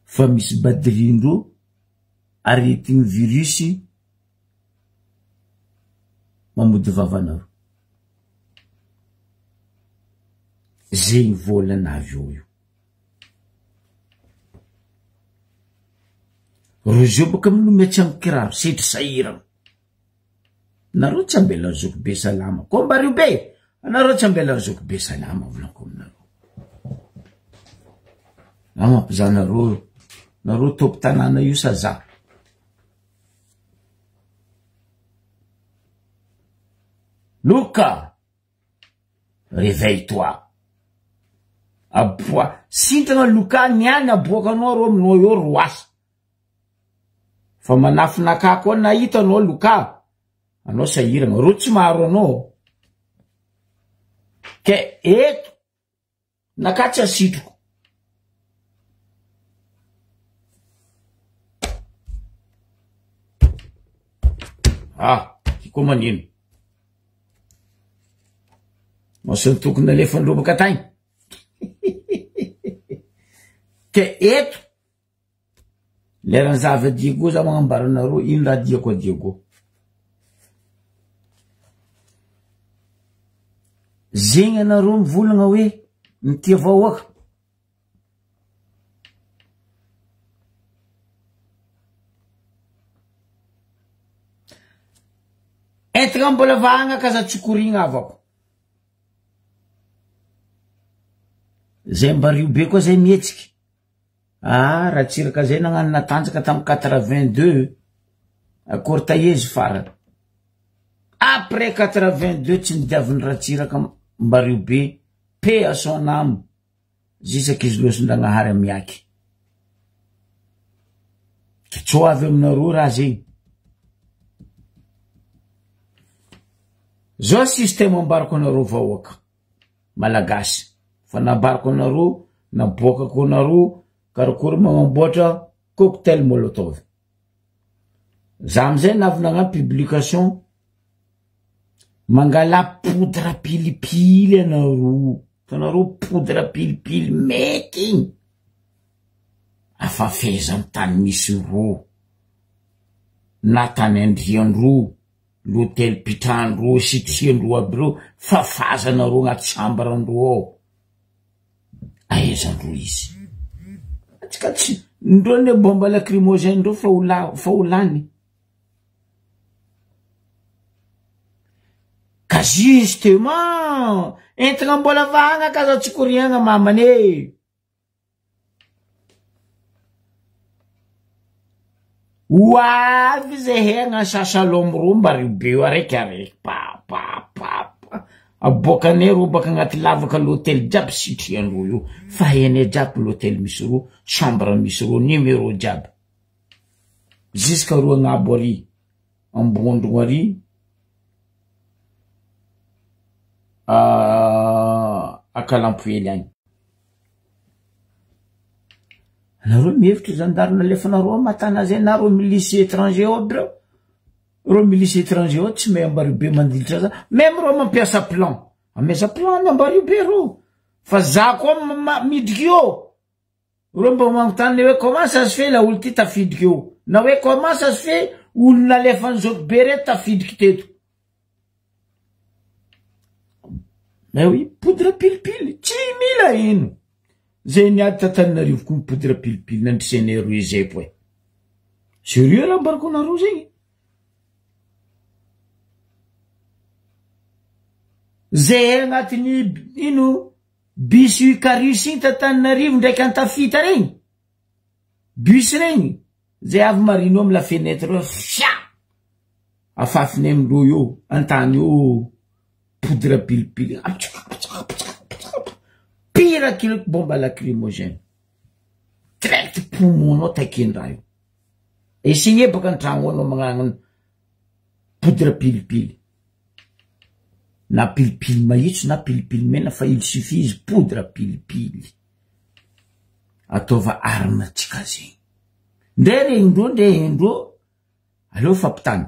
fa misy badirindro aretigny virusy mamody vavanareo zegny volanavy io Rojo baka milometsy amy kiraro setry sahirana nareo tsy ambela zoky be salama ko mbario be nareo tsy ambela zoky be salama volako aminareo amapizana nareo topo tanàna io sa za Luca réveille-toi aboa sintana Luca niany aboakanao ro aminao io roasa fa manafinaka koa nahita anao Luca anao sahirana ro tsy maro anao ke eto nakatsy asitroko iko manino mosy tokony alefandreo baka tagny ke eto leran'ny zava-diego za magnambaranareo ino raha diako adiego zegny anareo mivolagna hoe mitia vahoaka entagna mbola vahagna ka za tsokorigna avako zay mbario be koa zay mihetsiky raha tsiraka zay nagnano natanjaka tamy 82 akory taezy farany après 82 tsy nidiaviny raha tsiraka mbario be pe à son âme zisaky izy loson-dragnahary amiaky tso avy aminareo raha zegny zao système ambarako anareo vahoaka malagasy fa nabarako anareo naboakako anareo karakory magnamboatra cocktail molotov za amizay navinagna publication mangala poudre pilipily anareo tanareo poudre pilipily meky igny afa feza amy tany misy ro na tany andriandro l'hôtel pitandro sitriandro aby reo fa fazanareo agnaty chambrandro ao aezandro izy atsika tsy ndro ne bombe lacrymogène ndro fa olany ka justement entina mbola vahagna ka zao tsy koriagna mamane oavy zay hegna sasalomo romba ribeo araiky abokane robaka agnaty lavaka l'hôtel jiaby sitriandro io fa ene jiaby l'hôtel misy ro chambre misy ro numéro jiaby jusqu'à roa agnabo ary ambondrogno ary akalampoely agny nareo mihevitry zandarina lefa nareo matana zay na ro milice étranger aby reo ro milice étranger ao tsy mahay ambaribe mandilitra za même ro mampiasa plan amesa plan ambaribe ro fa za koa midriky io ro mba magnontany hoe comment ça se fait la olo ty tafidriky io na hoe comment ça se fait olona alefan'izao be reto tafidriky teto mais oui poudre pilipily tsy mila ino zay niady Tananarivo koa poudre pilipily nandrisene ro izay poe sérieux raha ambarako anareo zegny zay agnatiny ino bus Icarus igny Tananarivo ndraiky antafita regny bus regny zay avy marino amy la fenêtre fia afafiny amindro io antany io poudre pilipily pire kilo bombe lacrymogène direct poumon takendraha io essayé baka antragno anao magnano poudre pilipily na pilipily mahitso na pilipily mena fa il suffit izy poudre pilipily ataova arme tsika zegny nde regndro nde endro aleo fampitany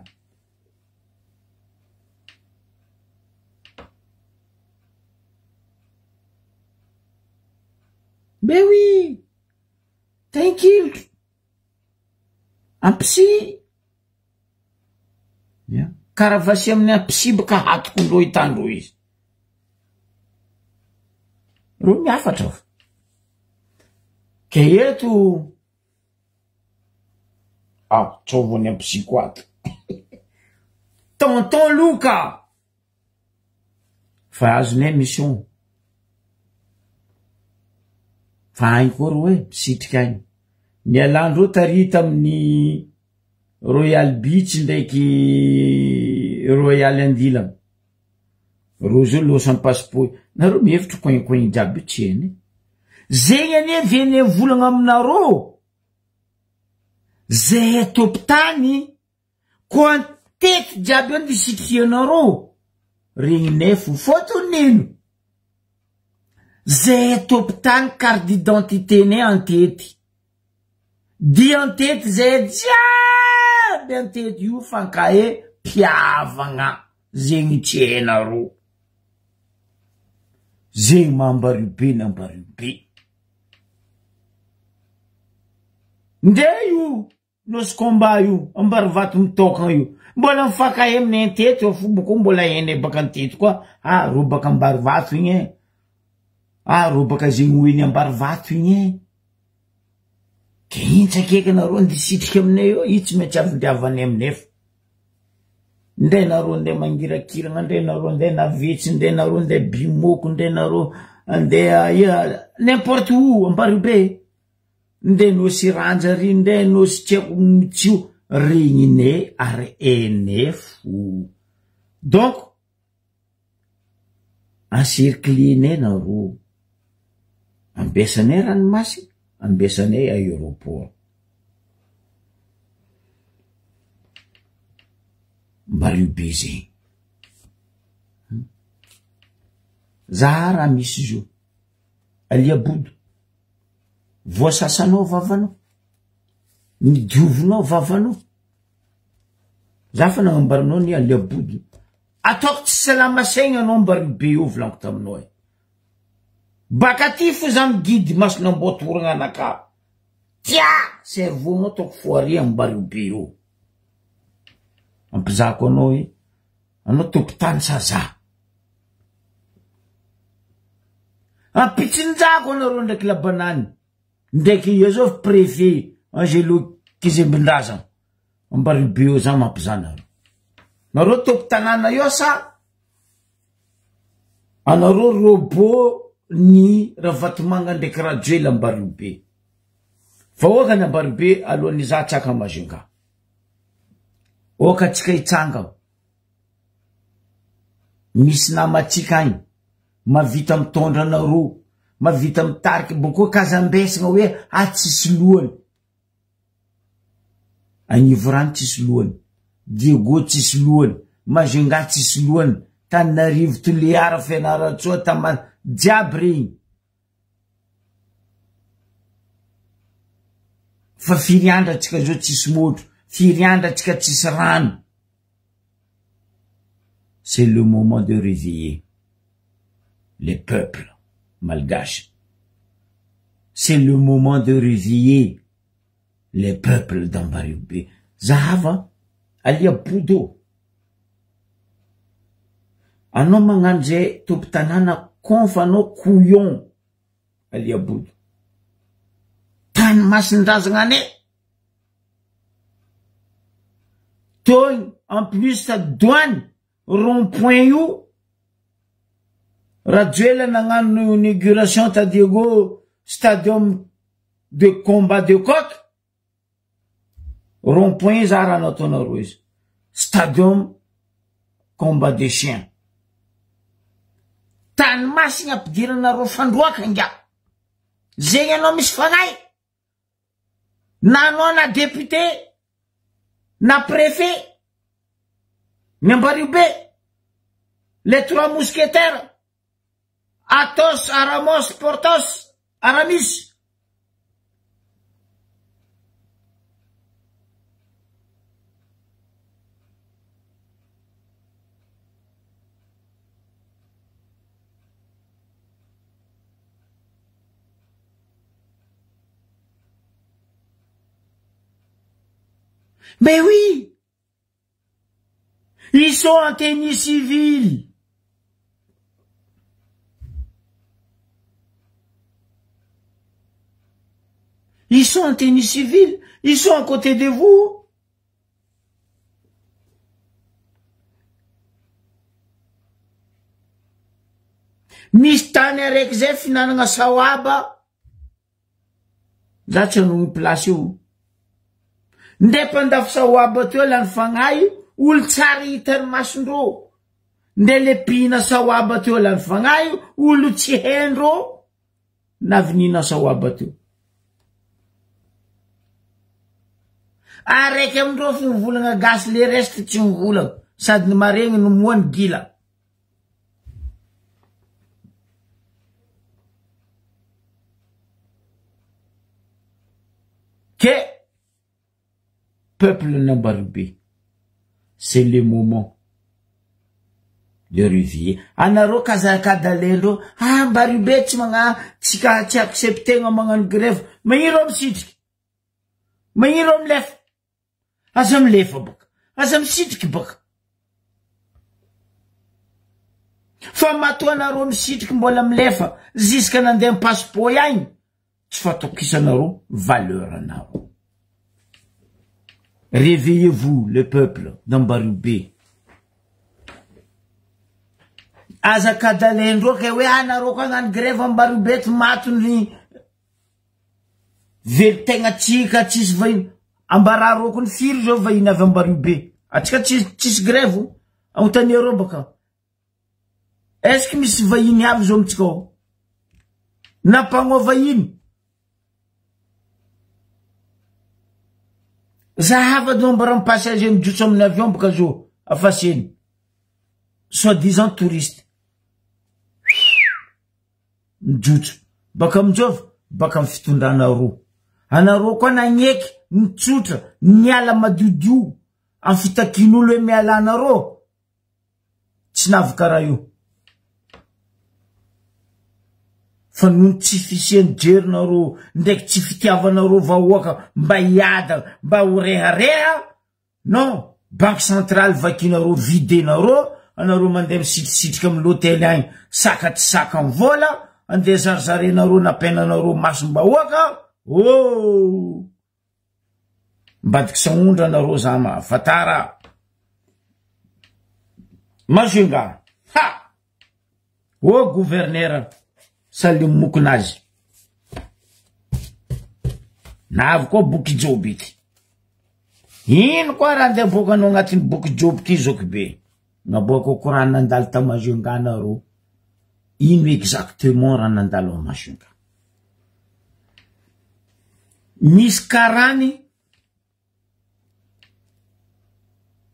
mais oui tranquille ampsy karavasy amin'ny ampsy baka hatokondro hitandro izy ro miafatra fa ke eto tsovony ampsy ko ato tonton Luka fa azone mission fa agny koa ro hoe sitriky agny nialandro tary tamin'ny Royal Beach ndraiky Royal Andila ro zao losa passeport nareo mihevitry coin jiaby tsy eny zegny ane vene volagna aminareo zay atopitany ko antety jiaby eo ndisitrianareo regny nefo fotonino zay atopitany carte d'identité ne antety di antety zay jiaby antety io fankae piavagna zegny tsy hainareo zegny mambariobe nambariobe nde io nosy combat io ambarivato mitokagna io mbola mifakahe amin'ny antety ao fomba koa mbola ene baka antety koa ro baka ambarivato igny ro baka zegny hoeny ambarivato igny ke intsakeka nareo ndisitriky aminay eo io tsy maintsy avy ndiavany aminefa nde nareo nde mangirakiragna nde nareo nde navetsy nde nareo nde bimoko nde nareo nde n'importe où ambaribe nde nosy ranjary nde nosy tiako mitsio regny ne ary enefo donc encercline nareo ambesanay ranomasy ambesanay aéroport mbariobe zegny zaha raha misy zo aliabodo voasasanao vavanao midiovinao vavanao za fa nagnambaranao ny aliabodo ataoko tsy salama saigna anao mbariobe io volaniko taminao baka ty fo za migidy masonamboatoragna anaka tia cerveau-nao toko foaria mbariobe io ampizako anao anao tokotany sa za Ampitsinjako anareo ndraiky labanany. Ndraiky Joseph préfet Angelo Kizembindraza. Ambaribe eo zany mampizana. Nareo tompo tanàna io sa? Anareo robot ny Ravatomanga ndraiky Rajoela Ambaribe. Fa oka ny Ambaribe alohan'ny za tsaka Majunga. Oka tsika itsanga. Misy namatsika agny. Mavita mitondra anareo. Mavita mitariky boko kazambesagna hoe tsisy lohany. Agnivorano tsisy lohany. Diego tsisy lohany. Majunga tsisy lohany. Tananarivo Toliara Fianaratsoa tama jiaby regny. Fa firiandra tsika zao tsisy motro. Firiandra tsika tsisy rano. C'est le moment de réveiller les peuples malgaches. C'est le moment de réveiller les peuples d'Ambaribe. Zahava, alia Boudo. Anao magnano zay tompo tanàna konfanao couillon alia Boudo. Tany masin-drazagna ane. Toy, en plus sa douane, rond-point io. Rajoela nagnano inauguration ta Diego stadium de combat de coq. Rond-point zara nataonareo izy. Stadium combat de chien. Tany masigna ampidiranareo fandroaka nga. Zegny anao misy fagnahy. Na anao na député, na préfet, na Ambaribe, les trois mousquetaires, Athos, Aramos, Porthos, Aramis. Mais oui, ils sont en tenue civile. Ils sont en tenue civile. Ils sont à côté de vous. Mistane rekzef nananga sawaba. Zacha no place io. Ndepandaf sawaba to lan fangay ul tsari iter masndro. Ndelepina sawaba to lan fangay ul tsihendro navinina sawaba to. Areke amndro fu volagna gas le reste tsy mivolagna sady ny maregny no moany gila. Que peuple n'Ambaribe, c'est le moment de réveiller. Anaro kazakadalendro, Ambaribe tsy magna tsika tsy acceptegna magnano grève. Magniro misitriky. Magniro milefa. Aza milefa baka. Aza misitriky baka. Fa matoa anaro misitriky mbola milefa ziska nandeha passeport agny. Tsy fatokisanaro valeur anaro. Réveillez-vous, le peuple d'Ambaribe. Aza kadalendro ke we anaro kagnano grève Ambaribe tsy matony veltegna tsika tsisy vahiny. Ambararoko ny firy zao vahiny avy Ambaribe. Atsika tsisy grève agnontany areo baka. Est-ce que misy vahiny avy zao amitsika ao? Nampagno vahiny. Zahava dombra un passager mijotso amin'ny avion baka zo afaseny. Soi-disant touriste. Mijotso. Baka mijovy, baka mfitondrana anaro koa nagneky, nitsotra, niala madio amin'ny fitakin'olo hoe miala anaro. Tsy navy karaha io. Fa noho tsy fisiany jerinareo ndraiky tsy fitiavanareo vahoaka mba hiada mba ho rehareha. Non, banque centrale vakinareo videnareo, anareo mandeha misitrisitra amin'ny l'hôtel agny saka tsy saka amin'ny vola, andesarzarena na penana ro masombahoaka oh mbadiky saondra nareo zama fatara Majunga ha o gouverneur Salim Muknazi na avy koa boky job ity ino koa raha ndeha bokanao agnatin'ny boky job ty zoky be naboaka koa nandalo ta Majunga nareo ino exactement raha nandalo a Majunga misy karany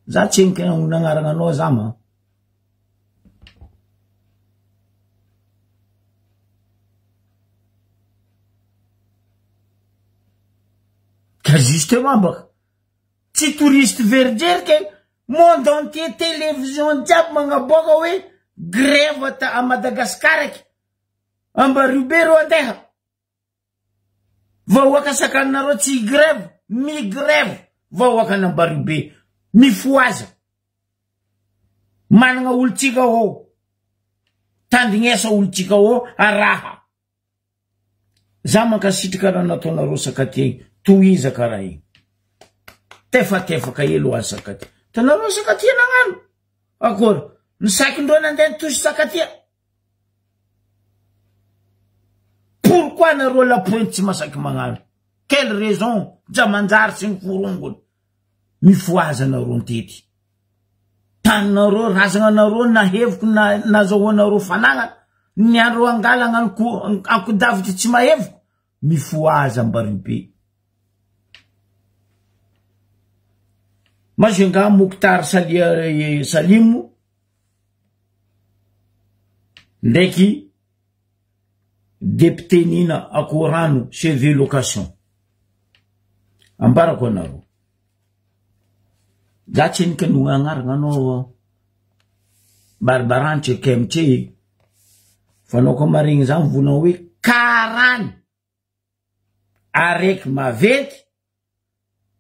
za tsy henoko nagnaragnanao zama ka justement baka tsy touriste verijerike monde entier télévision jiaby magnaboaka hoe grève ta a Madagascar aky ambaribero andeha vahoaka sakanareo tsy grève mi grève vahoaka n'ambaribe mifoaza managna olotsika ao tandrignesa olotsika ao araha za mankasitraka raha nataonareo sakaty tohiza karaha igny tefatefaka elo azy sakaty tanareo sakatia nagnano akory ny sakindreo nandeha nitosy sakatia pourquoi nareo la pointe tsy masaky magnano quelle raison jamanjary sy ny forongony mifoaza nareo ntety taninareo razananareo na heviko nazahoanareo fanagna ny andro angalagna ankodavitry tsy maheviko mifoaza ambaribe Majunga Muktar Salimu ndeki député nina akorano chef location ambara ko naro gatchen kenu ngar ngano barbaranche kemche fanoko maring zam vuno we karan arek mavet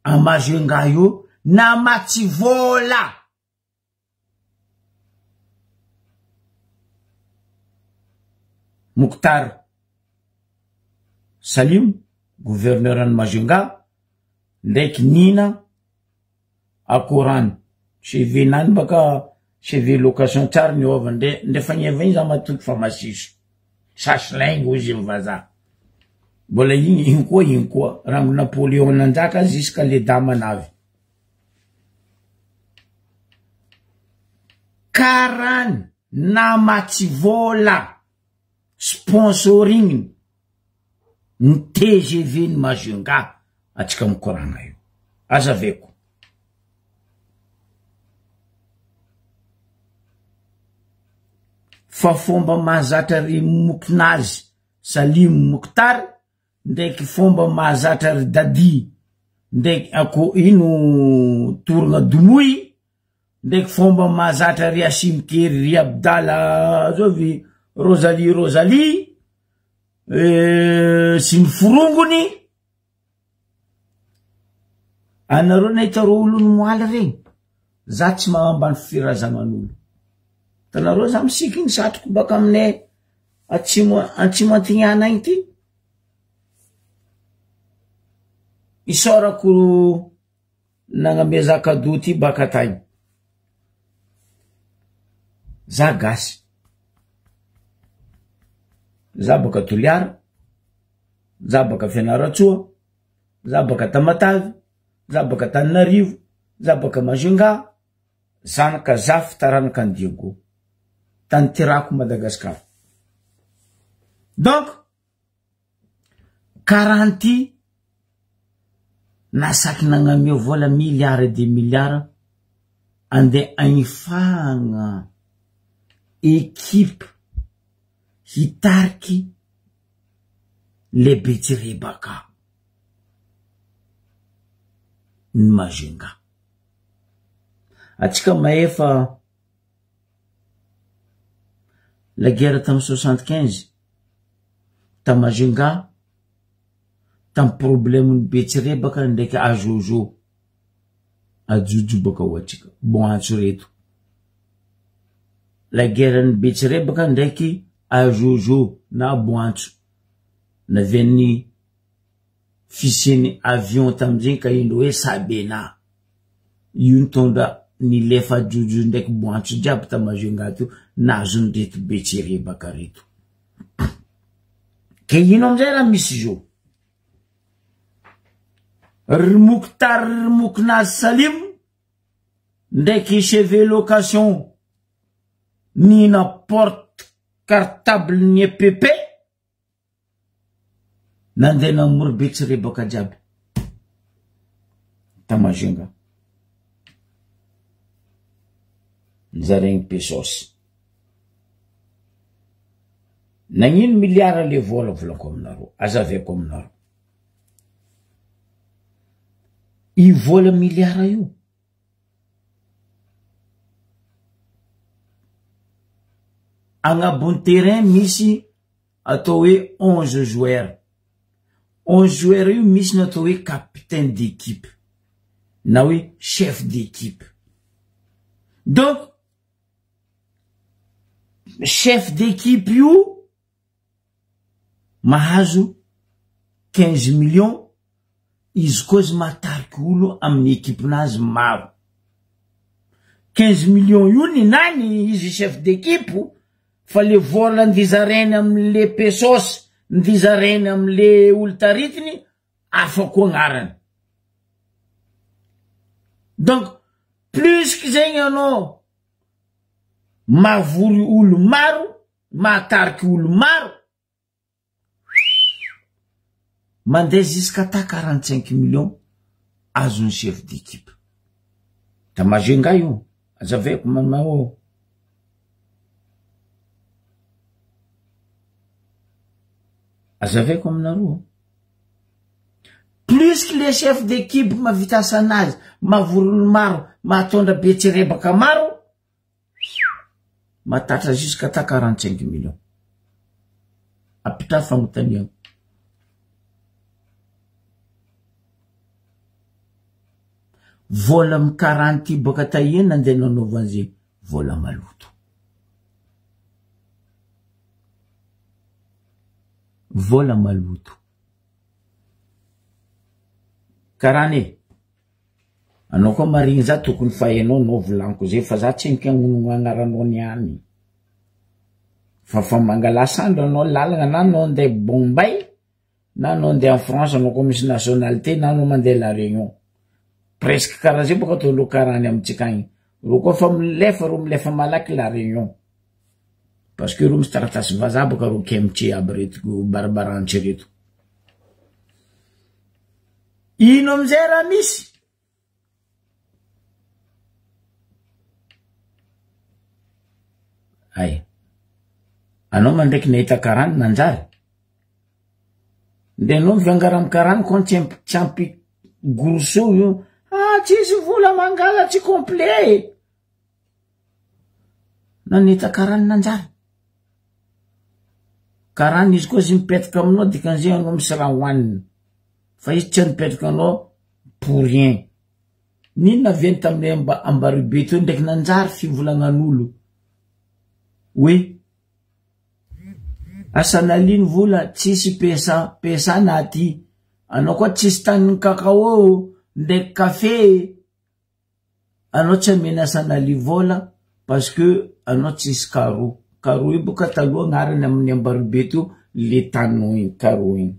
a Majunga yo na mativola Muktar Salim gouverneur an Majunga ndek nina akoran cheve nan baka cheve location tar ni ovande ndefanya venza matuku famasiso sashlengo jimvaza bola yinko rangu Napoleon nanjaka jusqu'à les dames nave karan na mativola sponsoring TGV Majunga atsika mikoragna io aza veko fa fomba mahazatra ry Muknazi Salim Muktar ndaiky fomba mahazatra ry Dadi ndaiky ako ino Toragna Domoy ndaiky fomba mahazatra ry Asim Kery ry Abdala zovy Rosalie sy ny forongony anareo nahitaro olo ny moaly regny za tsy magnambany firazanan'olo tanareo za misiky ny satroko baka aminay atsimo antignana igny ty isorako nagname za kado ty baka tagny za gasy za baka Toliara za baka Fianaratsoa za baka Tamatavy za baka Tananarivo za baka Majunga zanaka za fitaranaka ny Diego tany tirako Madagascar donc karanty nasaky nagnameo vola milliard et des milliards ande agnifagna équipe hitariky le Betsirebaka ny Majunga atsika maefa la guerre tam 75 ta Majunga tam problème ny Betsirebaka ndaiky ajojo ajojo baka watsika bon antso reto la guerre ny Betsirebaka ndaiky ajojo na boantso na veni fisiny avion tamizay ka ino hoe Sabena io tonda ni lefa jojo ndraiky boantso jiaby tamazengato nazo nreto Betserebaka reto ke ino amizay raha misy zo Moktar Moknaz Salim ndraiky chef location nina porte cartable ni EPP nandena mor Betserebaka jiaby tamazenga zaregny pesos nagnino miliara le vola volako aminareo azaveko aminareo I vola miliara io agnabony terrain misy atao hoe 11 joueurs 11 joueurs io misy natao hoe capitaine d'équipe na hoe chef d'équipe donc chef d'équipe io mahazo 15 millions izy kozy matariky olo amin'ny ekipinazy maro 15 millions io ni nani izy chef d'équipe fa le vola ndizareny amle pesos ndizareny amle ultaritiny afako agnarany donc plus que zegny anao mavory olo maro matariky olo maro mandeha jusqu'à 45 millions azony chef d'équipe tamazenga io azaveko manao azaveko aminareo plus que les chefs d'équipe mavita sanazy mavory olo maro mahatondra Betserebaka maro matatra jusqu'à 45 millions apita fagnotaniagna vola mikaranty boka tahiena nde nanaovan'zay vola maloto vola maloto karane anao koa marigny za tokony fahenao no volaniko zay fa za tsy nikagnono agnaranao niany fa mangala sandro anao lalagna na anao andeha Bombay na anao andeha en France anao koa misy nationalité na anao mandeha La Réunion presque karaha zay boka ataondreo karany amitsika agny ro koa fa milefa malaky La Réunion parce que ro misy taratasy vazaha boka ro kemtry aby reto barabarantry reto ino amizay raha misy ay anao mandraiky nahita karany nanjary nde anao mivangara amy karany koa tsy ampy grosso io tsisy vola mangalatsy complet nanita karany nanjary karany izy koa zy mipetaka aminao dikan'izay anao misy raha hoaniny fa izy tsy nipetraka anao pour rien ninona veny tamin'ny ambaribe teo ndraiky nanjary fivolagnan'olo hoe asanaliny vola tsisy pesa na aty anao koa tsisy taniny kakao ndraiky kafe anao tsy amena asanali vola parce que anao tsisy karo io boka taloha agnarany amin'ny ambaribe teo le tanino igny karo igny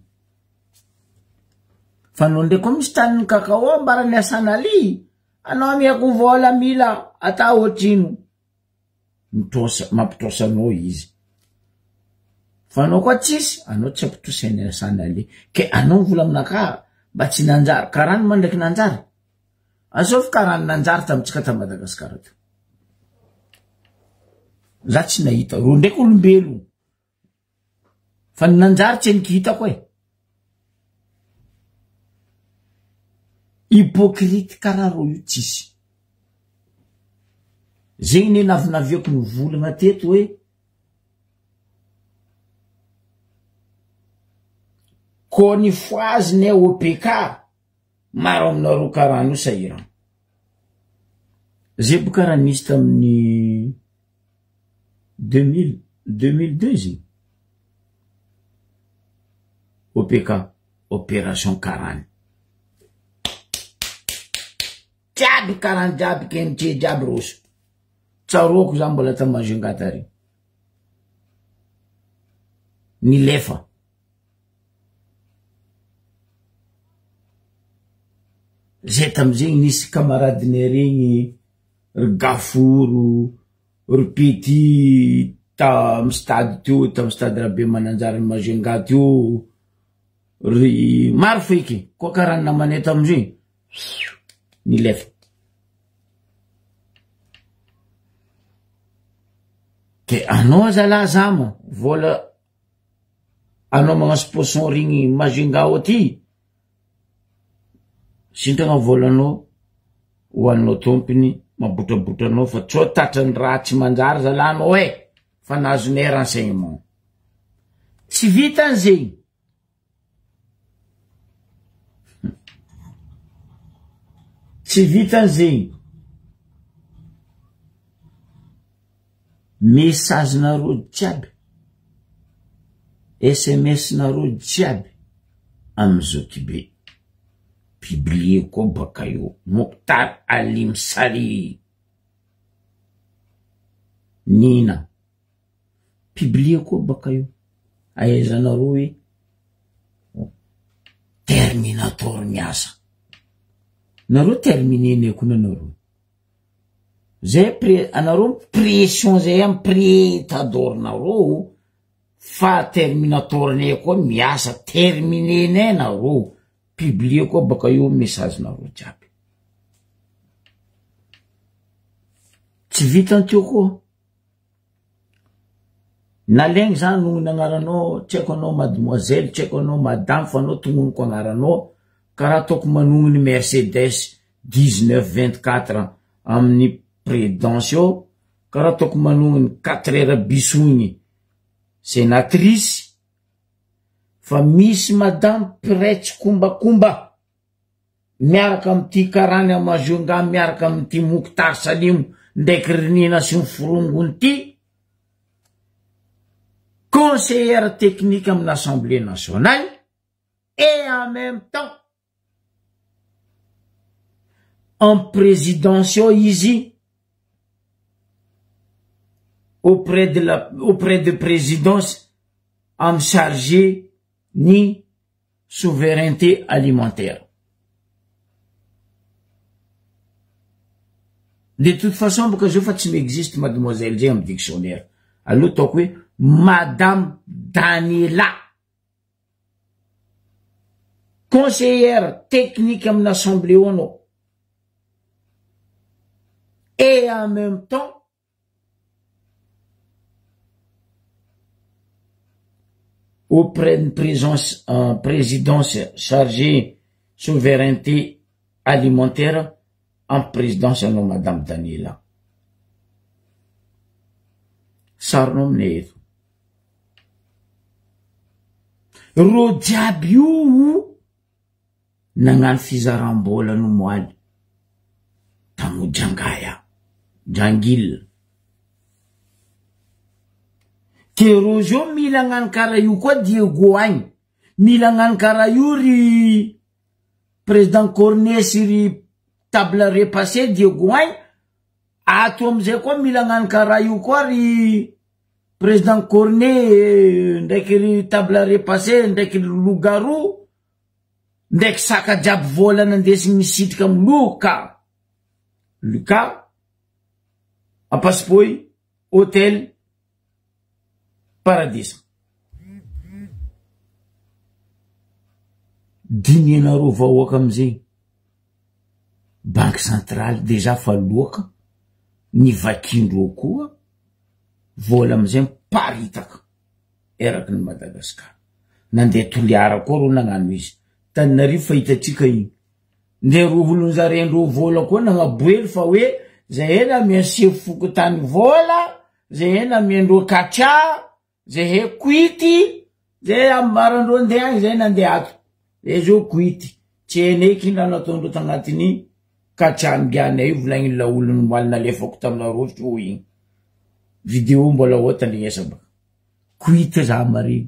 fa anao ndraiky koa misy taniny kakao ambarany asanali anao amiako vola mila ata ohatrino mampitrosa anao izy fa anao koa tsisy anao tsy ampitrosainy asanali ke anao vola aminaka mba tsy nanjary karany mandraiky nanjary asaofy karany nanjary tamitsika ta Madagasikara teo za tsy nahita ro ndraiky olombelo fa ny nanjary tsy nikihitako hypocrite karaha ro io tsisy zegny ne navinaviako ny volagna teto hoe ko ny foaziny OPK maro aminareo karano sahiran zay boka raha nisy tamin'ny 2000 2002 OPK opération Karany jiaby Karany jiaby KMT jiaby roso tsaroko za mbola ta Majunga tary nilefa zay tamizegny nisy kamaradine regny ry Gaforo ry Pity tam stade teo tam stade rabe mananjary Majunga teo ry maro feky koa karany namane tamizegny nilefa ke anao zala zama vola anao magna sponsor regny Majunga oty sintragna volanao hoanao tompony mabotrabotranao fa tsao tatrany raha tsy manjary zalanao fa nazonay renseignement tsy vitan zegny tsy vitan zegny message nareo jiaby SMS nareo jiaby amizao kibe publié ko baka io Mokhtar Halim Sary Nina publié ko baka io aiza nareo hoe Terminator miasa nareo terminé ne kuna nareo zay anareo pression zay am prétador nareo fa Terminator ne ko miasa terminé ne nareo publié ko baka io message nareo jiaby tsy vitan teo koa nalegny zany no nagnaranao tsy haiko anao mademoiselle tsy haiko anao madame fa anao tognony ko agnaranao karaha ataoko manognony Mercedes 1924 amin'ny présidence karaha ataoko manognony 4 heures bisogny sénatrice fa misy madame Prêtre kombakomba miaraka amty Karany a Majunga miaraka amty Mokhtar Salim ndraiky Renina sy forongony ty conseillère technique à l'Assemblée nationale et en même temps en présidentiel ici auprès de présidence en chargé ni souveraineté alimentaire. De toute façon, parce que je fais existe mademoiselle j'ai un dictionnaire. Alors, donc, Madame Daniela, conseillère technique à l'Assemblée ONU, et en même temps, auprès d'une présidence chargée souveraineté alimentaire, en présidence à Madame Daniela. Sarnom neto. Ro jiaby io nagnano fizaram-bola no moaly tamo Jangaya Jangil ke ro zio mila gnano kara io koa Diego agny mila gnano kara io ry président Cornet sy ry table repassé Diego agny ato amizay koa mila gnano kara io koa ry président Cornet ndraiky ry table repassé ndraiky loup-garou ndraiky saka jiaby vola nandesy misitrika amy loka Luka a Paspoy hôtel Paradis dinenareo vahoaka amizay banque centrale déjà fa loaka ny vakindreo koa vola amizay paritaka eraky ny Madagasikara nandeha Toliara koa ro nagnano izy Tananarivo fa hitatsika igny nde rovolony zarendreo vola koa nagnaboely fa hoe zay ena miaseho fokotany vola zay ena miendreo katsa zay he kuity zay ambarandreo ndeha agny zay nandeha ato zay zo kuity tsy eneky na nataondreo tagnatiny katsa migianay io volagny laolony moaly nalefako taminareo tro igny vidéo mbola otandrignesa baka kuita za mariny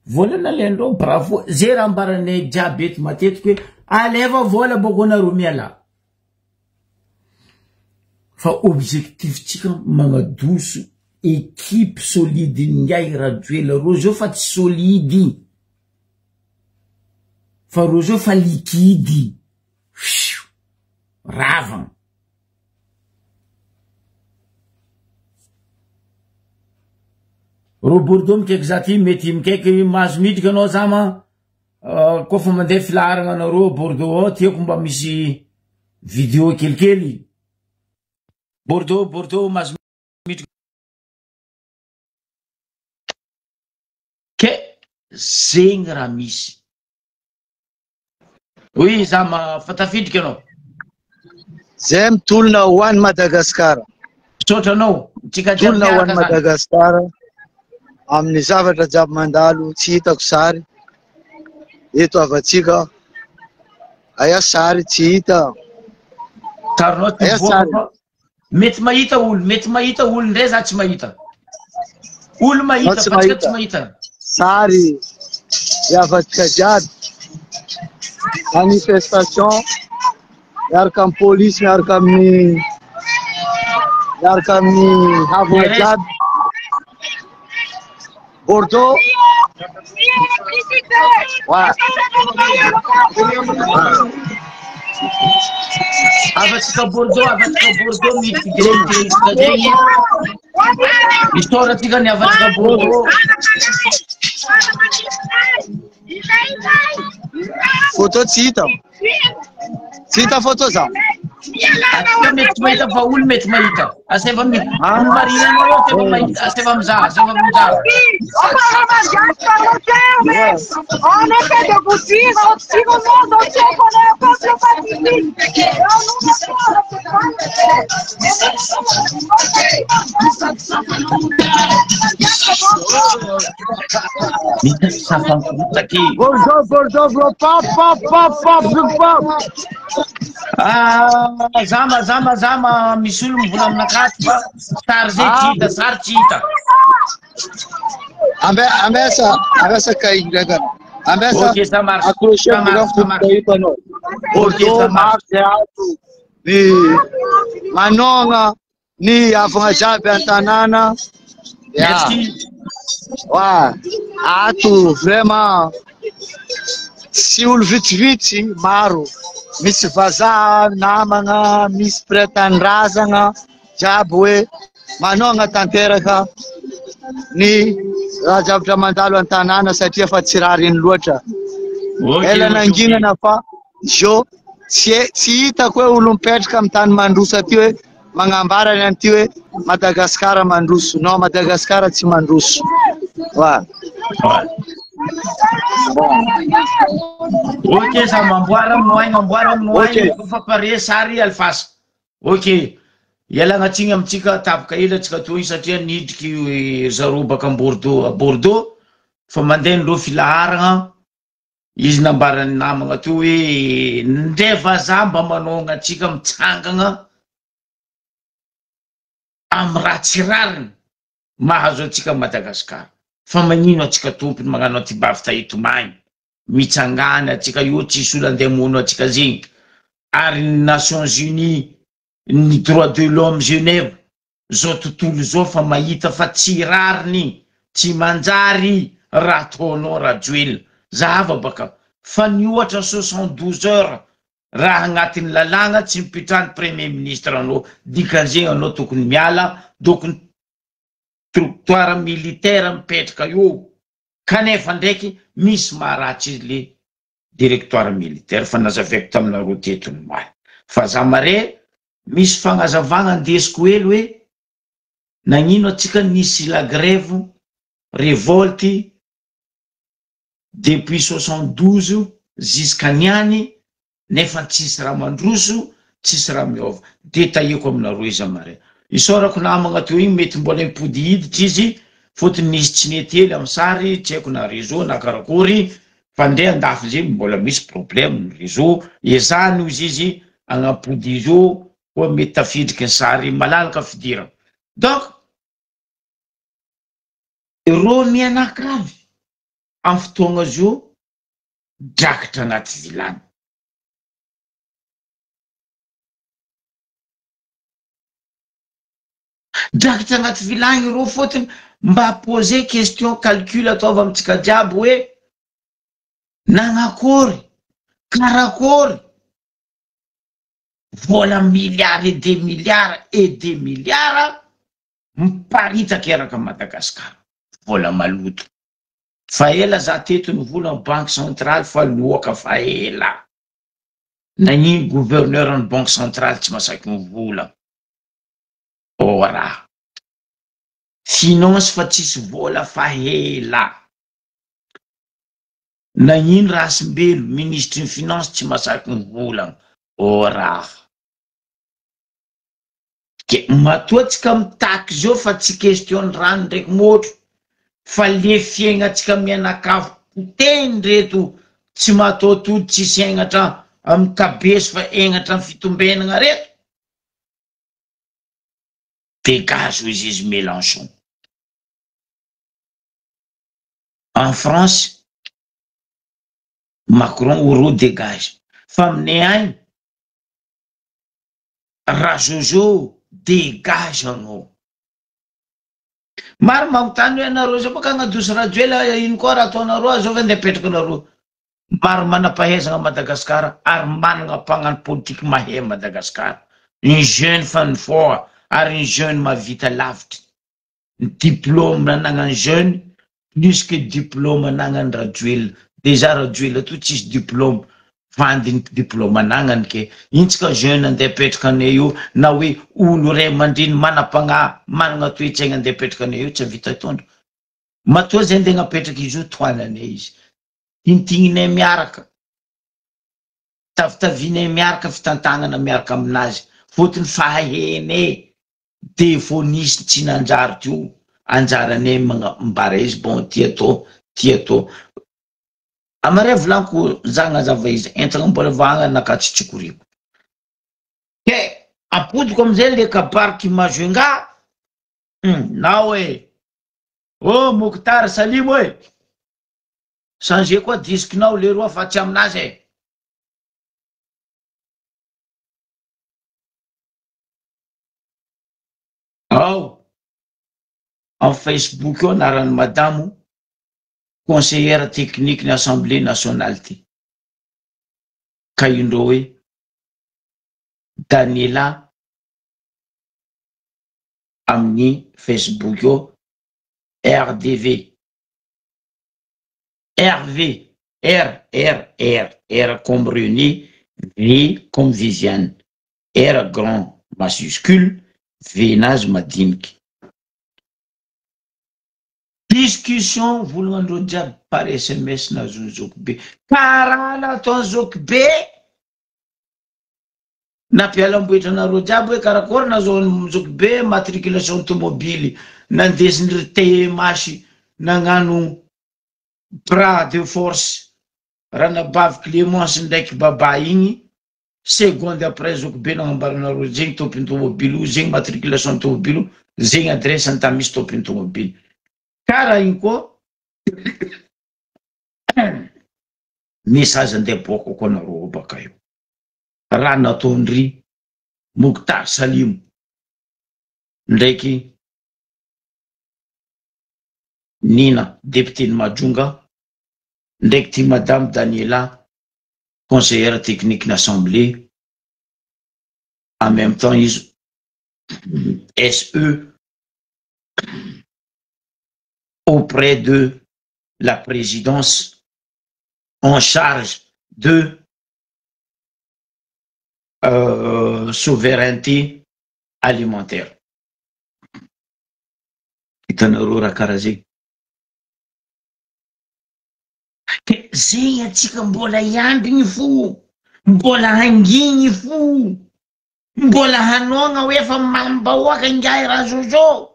volana lendro bravo zay raha ambaranay jiaby eto matetiky hoe aleva vola boko anareo miala fa objectif-tsika magnadoso équipe solide Ndiaye Rajoelina ro zao fa tsy solide fa ro zao fa liquide ravana ro Bordeaux mikaiky za ty mety mikaiky mahazo midriky anao zama kofa mandeha filaragna anareo Bordeaux ao tiako mba misy vidéo kelikely Bordeaux mahazo midriky ke zegny raha misy oui zama fa tafidriky anao zay mitolona ho any Madagasikara misaotra anao tsika mitolona ho any Madagasikara amin'ny zavatra jiaby mandalo tsy hitako sary eto avatsika aya sary tsy hita taronao ty mety mahita olo ndray za tsy mahita olo mahita fa tsika tsy mahita sary yavatsika jiaby manifestation miaraka amin'ny polisy miaraka amin'ny havana jiaby Bordeaux avatsika Bordeaux midriky direktsika zegny historatsika ny avatsika Bordeaux photo tsy hita photo za atsika mety mahita fa olo mety mahita aseva olo marina anao aseva mizaha On essaie de vous dire si le monde entier connaît un peuple pacifique. Bordeaux, pop. Zama misy olo mivola aminakaty fa sary zay tsy hita ambesa kaindraka ambesa ok ça marche accroché hitanao Bordeaux marche ato ny manonga ny avana jiaby an-tanàna wa ato vraiment si olo vitsivitsy maro misy vazaha namagna misy mpiray-tanindrazagna jiaby hoe manonga tanteraka ny raha javatra mandalo an-tanàna satria fa tsy raha reny loatra ela nanginana fa zo tsy hitako hoe olo mipetraka amin'ny tany mandroso aty hoe magnambarany an'ity hoe Madagasikara mandroso non Madagasikara tsy mandroso wa ok za mamboara amin'noaigny fa pare sary alfasa ok ialagnatsiny amitsika tapaka elatsika toy satria nidriky zaro baka Bordeaux fa mandeha ndreo filaharagna izy nambarany namagna to hoe ndreva za mba manonga atsika mitsangagna amy raha tsy rariny mahazo atsika Madagasikara fa magnino atsika tompony magnano aty bavy tahitomagny mitsangana atsika io tsisy olo andeha mono atsika zegny ary ny Nations Unies ny droit de l'homme Genève zao tontolo zao fa mahita fa tsy rariny tsy manjary raha ataonao Rajoelina zahava baka fa niohatra 72 heures raha agnatin'ny lalagna tsy mipitrahany premier ministre anao dikan'izegny anao tokony miala tokony trottoir militaire mipetraka io kanefa ndraiky misy maharatsy izy le directoire militaire fa nazavaiko taminareo tetony mahy fa za mare misy fagnazavagna andesiko hely hoe nagnino atsika nisy la grève révolte depuis 72 jusqu'à niany nefa tsisy raha mandroso tsisy raha miova de tahiako aminareo izy mare isorako namagna teo igny mety mbola impody hiditra izy fotony nisy tsy nety hely amy sary tsy haiko na réseau na karakory fa nde andafy zegny mbola misy problème ny réseau ezany izy izy agnapody izy io koa mety tafidriky ny sary malalaka fidira donc Ireo mianakavy amin'ny fotoagna zio drakatra anaty vilany. Drakatra anaty vilany ireo fotony mba poser question calcul ataova amintsika jiaby hoe nanakory, karakory vola milliards et des milliards miparitaka eraka Madagasikara. Vola maloto. Fa ela za teto ny vola ny banque centrale fa loaka fa ela. Nanino gouverneur ny banque centrale tsy masaky ny vola. Ora. Finance fa tsisy vola fa ela. Nanino Rasimbelo ministre ny finance tsy masaky ny vola. Ora. Matoatsika mitaky zao fa tsy question rano ndraiky motro. Fa le fiaignatsika mianakavy poteny reto tsy mataotody tsy sainatra amin'ny kabeso fa aignatra amin'ny fitombenana reto. Dégage aux Zizi Mélenchon. En France, Macron euro dégage. Fa aminay agny, Rajojo dégage anao. Maro magnontany hoe anareo zao baka agnadoso Rajoela ino koa raha ataonareo azao fa andeha apetraka anareo. Maro manam-pahaizana Madagasikara ary manana mpagnano politique mahay Madagasikara. Une jeune fan foa ary une jeune mavita lavitra. Diplôme nanagna jeune plus que diplôme nanagna Rajoela. Déjà Rajoela tout tsisy diplôme. Vandiny diplôme nanagny ke intsika jeune andeha apetraka anay io na hoe olo ray aman-dreny manam-pagnahy manana toe-tsaigna andeha apetraka anay io tsy vita tondro. Matoa zay andeha apetraka izy io toananay izy. Tintinginay miaraka. Tavitavinay miaraka fitantagnana miaraka aminazy. Fotony fahaenay defonisy tsy nanjary tio. Anjaranay mbara izy bon tia to. Amare vlanko zanga zava izy entana mbola vanga nakatsitsikoriko. Ke apodiko amizay le kabariky majoenga. Na hoe oh Mokhtar Salim hoe changer koa disque-nao le roa fa tsy aminazy. Ao en Facebook io anaran'ny madamo conseillère technique de l'Assemblée nationale. Kayundoe, Daniela, Amni, Facebook, RDV, RV, R comme René, V comme Viviane, R grand majuscule, V nage madinki. Discussion voulons dire par SMS na Zokbe. Karala ton Zokbe na piala mboitra na rojabe karakor na Zokbe matriculation automobile nandesindry TMH nangano bras de force ranabavy Clémence ndraiky baba igny seconde après Zokbe nangambarana ro zegny topin automobile zegny matriculation automobile zegny adresse antamisy topin automobile. Kara inko message andeha boko ko nareo baka io. Raha nataondry Mokhtar Salim ndraiky Nina député de Majunga ndraiky ty madame Daniela conseillère technique d'Assemblée en même temps ils SE auprès de la présidence en charge de souveraineté alimentaire. Itanarora karaze. Zay atsika mbola iambigny fo, mbola hangigny fo, mbola hanonga hoe fa mambahoaka ngai Rajojo.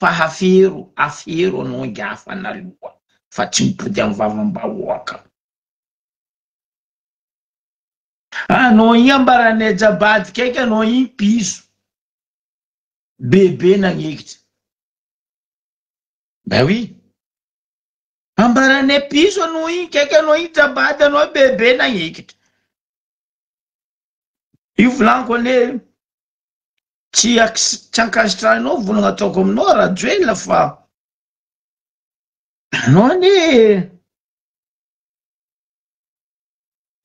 Fa afero anao ngafa naloa fa tsy mipody amin'ny vavambahoaka. Anao iambaranay jabady kaiky anao piso bebe nagnekitra. Ben oui, ambarane piso anao iny kaiky anao iny tabady anao bebe na ikitra io volaniko ane tsy ankasitranao volagna ataoko aminao raha joela fa anao ane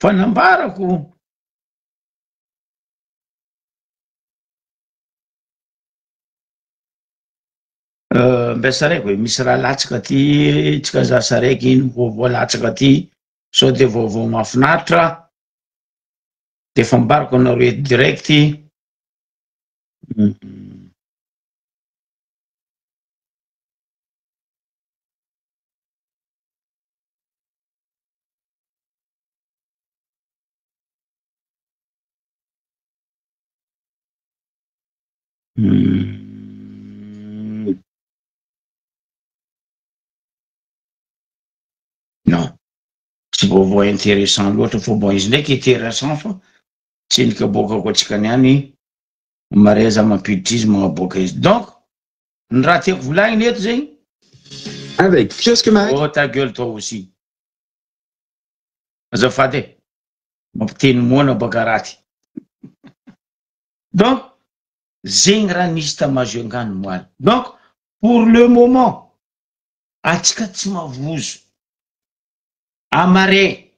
fanambarako mbesa raiky hoe misy raha latsaka ty tsika zasa raiky iny vaovao latsaka ty sao de vaovao mahafinaritra de fa mbarako anareo eto direct. Non, tsy vaovao intéressant loatra fa bon izy ndraiky intéressant fa tsy endrika boakako atsika niany mareza mampiditra izy magnaboaka izy donc ny raha tiako volagniny eto zegny avec kiosque Mac. Oh ta gueule toi aussi azafady mampiteny moana baka raty donc zegny raha nisy tamazio angano moaly donc pour le moment atsika tsy mavozo amare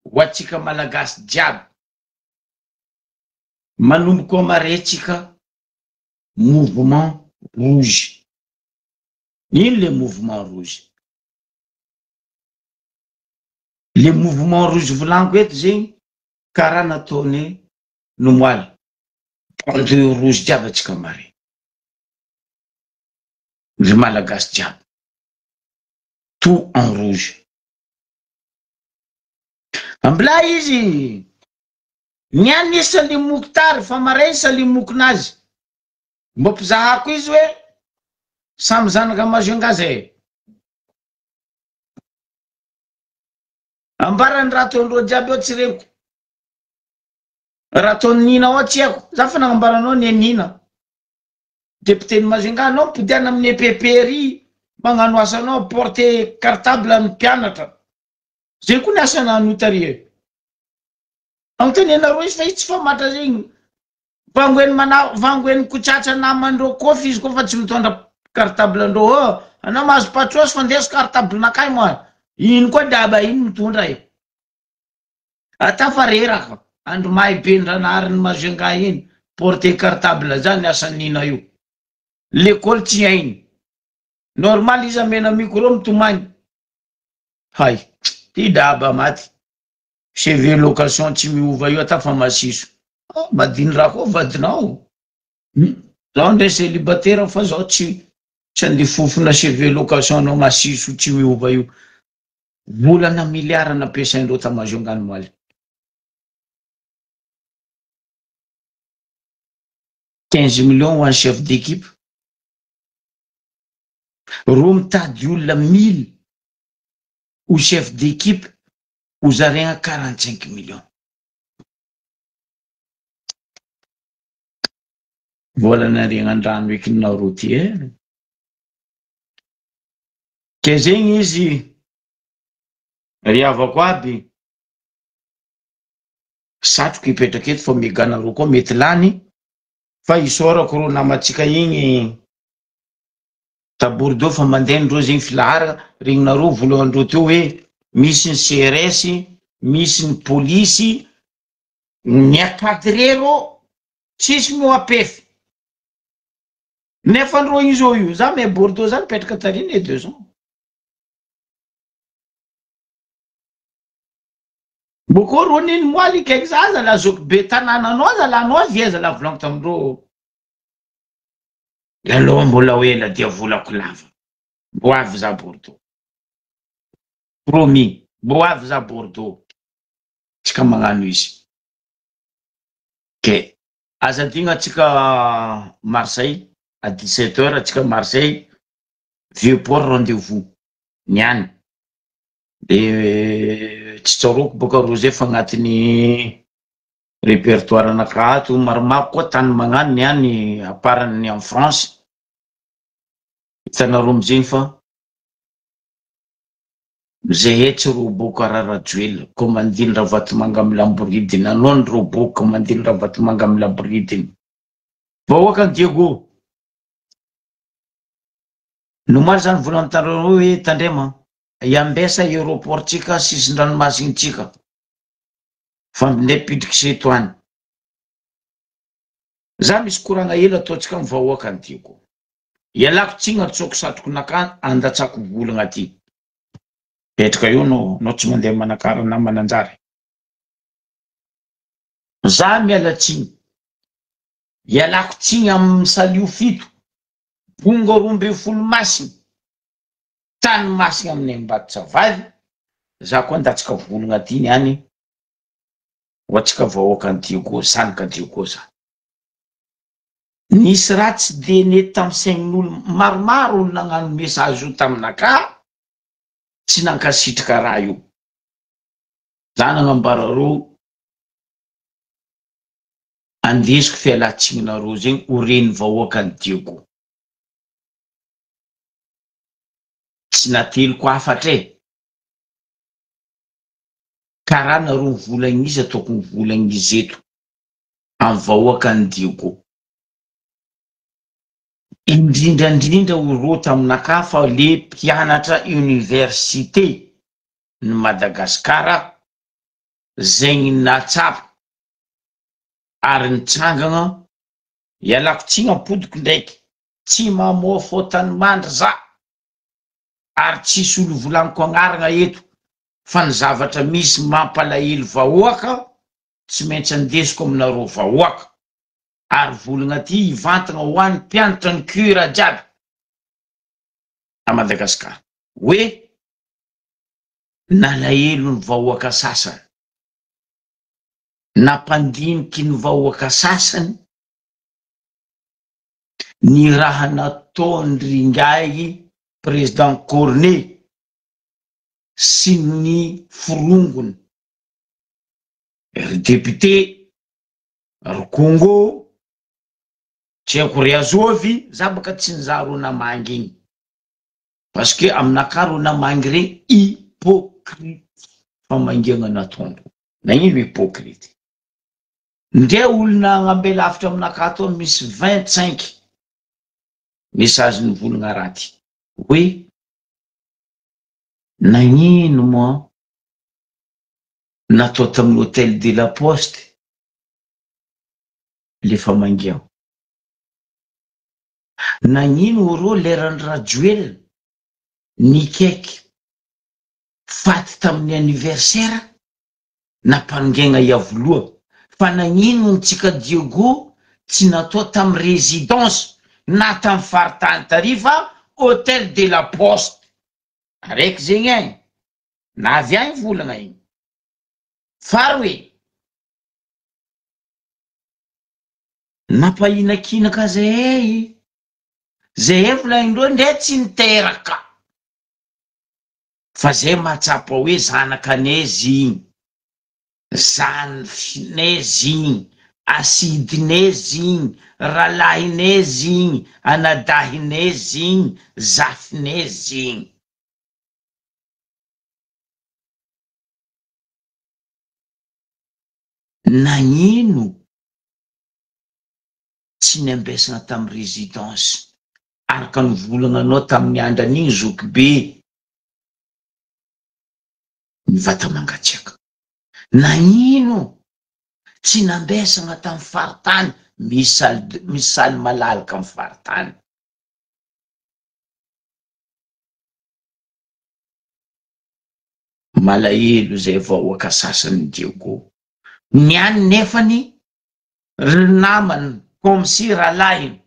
ho atsika malagasy jiaby manomboka amaretsika mouvement rouge. Ino le mouvement rouge? Le mouvement rouge volaniko eto zegny karaha nataony nomoaly banderole rouge jiaby atsika mare le malagasy jiaby tout en rouge. Ambla izy niany salimoky tary fa maray salimokonazy mbo pizahako izy hoe samy zanaka mazongazy ambarany raha ataondreo jiaby ao tsy reko raha ataony nina ao tsy haiko za fa nagnambaranao ny nina deputeny mazonga anao mpidiana amin'ny EPPRI magnano asanao porter cartable amin'ny mpianatra zay koa ny asana notarie antenenareo izy fa izy tsy famatra zegny vangoeny kotsatra namandreo kofa izy koa fa tsy mitondra cartable andreo anao mahazo patros fa ndeso cartable nakay moa ino koa daba ino mitondra e atafareraka andro mahay be ndranariny mazonga iny porter cartable zany asanina io l'école tsy hainy normal izy amena micro mitomany hay ty daba maty CV location tsy miova io ata fa masiso madiny raha koa vadinao zaho ndray célibataire fa zaho tsy andeha fofona CV location anao masiso tsy miova io volana miliara nampiasaindreo tamazongany moaly 15 millions ho an'ny chef d'équipe roa mitady olona 1000 ho chef d'équipe ho zaregna 45 millions volana regnan-drano ekinao roa ty ke zegny izy riavako aby satroka ipetraka eto fa meganareo koa mety lany fa isorako ro namatsika igny ta Bordeaux fa mandehandreo zegny filaharaka regninareo voalohandreo teo hoe misy ny CRS misy ny polisy miakadrero tsisy mioapefy nefa andreo igny zao io za me Bordeaux zany petraka tariny e 2 ans boko ro niny moaly kaiky zaza la zoko be tanànanao za la anao vieza la volaniko tamindreo aloha mbola hoe la dia volako lava mbo avy za Bordeaux promis mbo avy za Bordeaux tsika magnano izy ke azadigna tsika Marseille à 17h tsika Marseille vieux port rendez-vous niany de tsy tsaroko boka rosé fa agnatiny répertoire anakato maromaro koa tany magnano niany aparany en France hitanareo amizegny fa Zehetsy roboko Ararajoelina, komandinra Vatomanga amin'ny Lamboridiny, anao ny roboko komandinra Vatomanga amin'ny Lamboridiny. Vahoaka ny Diego. Nomary zany vola mitandrana hoe tandrema, iambesa aéroportsika sisin-dranomasintsika. Fambinepidriky seto any. Za misy koragna ela ataotsika ny vahoaka ny Diego. Ialako tsigna tsoko satrokonaka andatsako volagna aty. Petraka io no tsy mandeha manakara namana anjary. Za miala tsigny. Ialako tsigny amin'ny salio fito. Bongo 12 masina. Tany masina amin'ny Ambatosavavy. Za koa andatsika volagna aty niany. Hoatsika vahoaka ny Diego, sanika Diego za. Nisy ratsy de nety tamin'ny saignin'olo maromaro olo nagnano message io taminaka. Tsy nankasitraka raha io. Za nagnambara ro andesiko fialatsigninareo zegny ho reny vahoaka ny Diego. Tsy nateliko afatra e. Karaha nareo volagny izy ataoko ny volagny izy eto amin'ny vahoaka ny Diego. Indrindrandrindra oro taminaka fa le mpianatra université ny Madagasikara zegny natsapa ary nitsangana ialako tsigny apodiko ndraiky tsy mamofo Tanimandry za ary tsisy olo volaniko agnarana eto fa ny zavatra misy mampalahelo vahoaka tsy maintsy andesiko aminareo vahoaka. Ary volagna ty ivantana ho an'ny mpianatra ny cura jiaby a Madagasikara hoe nalahelo ny vahoaka sasany, nampandiniky ny vahoaka sasany ny raha nataony Ringay président Cornet sy ny forongony ry député ry Congo Tcheko Riazovy, za baka tsy nizaro namangy igny. Parce que aminaka ro namangy regny hypocrite famangena nataony. Na ino hypocrite. Ndre olona agnambela afitra aminaka atao misy 25 message ny volagna raty. Oui. Nagnino moa natao tamin'ny hôtel de la Poste le famangeo. Nagnino ro leran'ny Rajoelina nikaiky faty tamin'ny anniversaire nampangegna iavoloa. Fa nagnino ntsika Diego tsy natao tamin'ny résidence na tamin'ny faritany tarifa hôtel de la Poste. Araiky zegny agny. Na avy agny volagna igny. Faroe. Nampahinakinaka zay. Zay volaindreo ndre tsy niteraka. Fa zay matsapa hoe zanakan'izy igny. Zanafinazy igny. Asidinazy igny. Ralahin'izy igny. Anadahin'izy igny. Zafinazy igny. Nagnino tsy niambesana tamin'ny résidence araka ny volagna anao tamin'ny andran'igny zoky be ny vata mangatsiaka. Nagnino tsy nambesana tamin'ny faritany misy saly malalaka amin'ny faritany. Malahelo zay vahoaka sasany Diego. Niany nefany namany comme si ralahiny,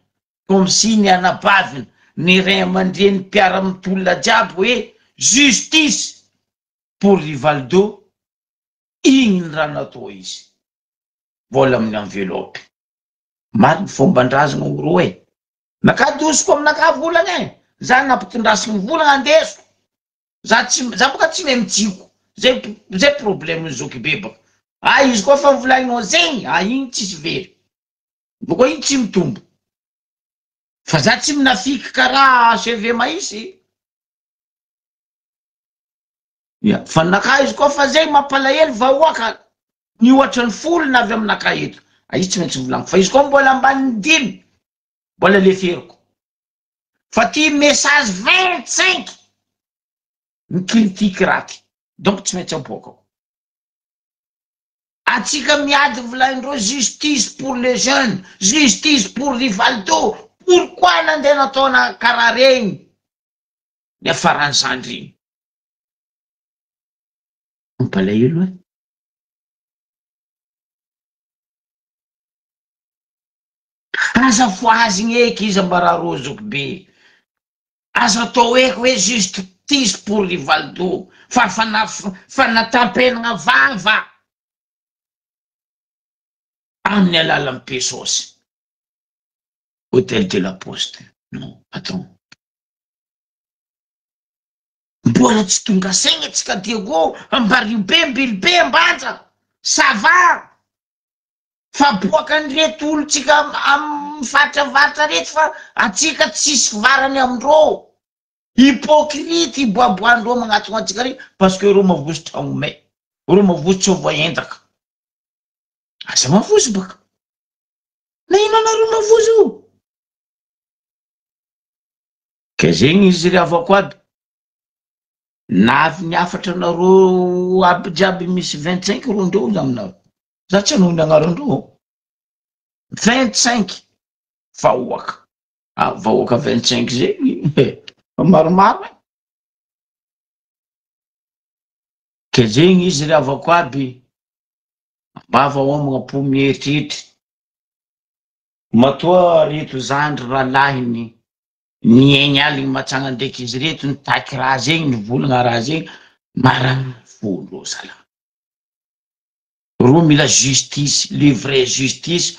comme si ny anabaviny, ny ray aman-dreny mpiara-mitolona jiaby hoe justice pour Rivaldo, igny ny raha natao izy. Vola amin'ny enveloppe. Mariny fomban-drazana oro e. Nakadosiko aminaka volagna e. Za nampitondrasiny volagna andesiko. Za boka tsy mahay mitsiko. Zay problème zoky be baka. Izy koa fa volagninao zegny, igny tsisy very. Boka igny tsy mitombo. Fa za tsy minafiky karaha CV mahisy. Ya, fa naka izy koa fa zay mampalahelo vahoaka ny ohatran'ny folo na avy aminaka eto. Izy tsy maintsy volagno. Fa izy koa mbola ambany 5, mbola leferiko. Fa ty message 25 ny critique raty. Donc tsy maintsy ampoko. Atsika miady volaindreo justice pour les jeunes, justice pour Rivaldo. Pourquoi nandeha nataona karaha regny? Ny afaran'izandry. Mampalahelo e. Aza foazigny eky izy ambararozoko be. Aza atao eky hoe justice pour Rivaldo. Fa fanatampenagna vava amin'ny alalan'ny Pesosy. Hôtel de la Poste. Non, attends. Mbola tsy tonga saigna tsika Diego ambario be mbily be ambanja. Ça va. Fa boakan'ireto olo tsika mifatravatra reto fa atsika tsisy varany amindreo. Hypocrite iboaboandreo magnatona atsika reto parce que reo mavosotra omay. Reo mavosotra voaendaka. Aza mavozo baka. Na ino anareo mavozo? Ka zegny izy riavako aby. Navy niafatra nareo aby jiaby misy 25 rondreo aminareo. Za tsy hanony agnaron-dreo. 25 vahoaka. Vahoaka 25 zegny. Maromaro e. Ka zegny izy riavako aby. Mbava homagna po mieritreritra. Matoa reto zandry ralahiny niaigny aligny matsagna ndraiky izy reto nitaky raha zegny nivolagna raha zegny marary folo zala. Ro mila justice, le vrai justice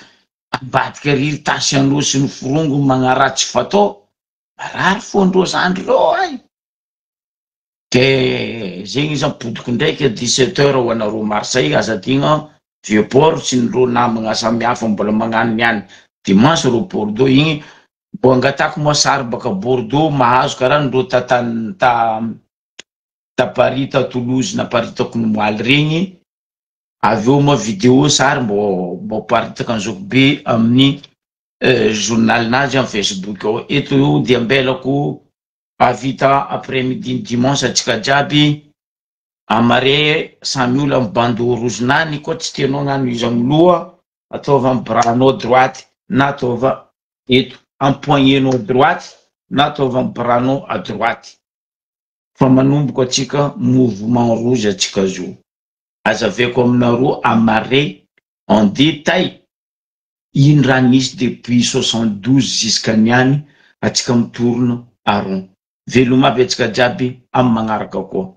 ambadika riry tasiandreo sy ny forongo magnaratsy fatao marary fondreo zandry reo ay. Ke zegny izy ampodiko ndraiky 17h ho anareo Marseille azadigna Vieux-Port sy nireo namagna samihafa mbola magnano niany dimanche reo Bordeaux igny. Bo angatako moa sary baka Bordeaux mahazo karaha nireo ta Paris ta Toulouse na Paris ta Cornouailles regny. Aveo moa vidéo sary mbo paritaka an'izao be amin'ny journal nazy amin'ny Facebook ao. Eto io dia ambelako avita après-midi dimanche atsika jiaby amare 100 000 amin'ny bandeau rouge nany koa tsy tianao gnano izy amloha ataova amin'ny branao droite na ataova eto empoignenao droite na ataova amin'ny branao à droite. Fa manomboko atsika mouvement rouge atsika zo. Azaveko aminareo amare en détail ino raha nisy depuis 72 jusqu'à niany atsika mitorona aron. Veloma aby atsika jiaby amin'ny magnaraka koa.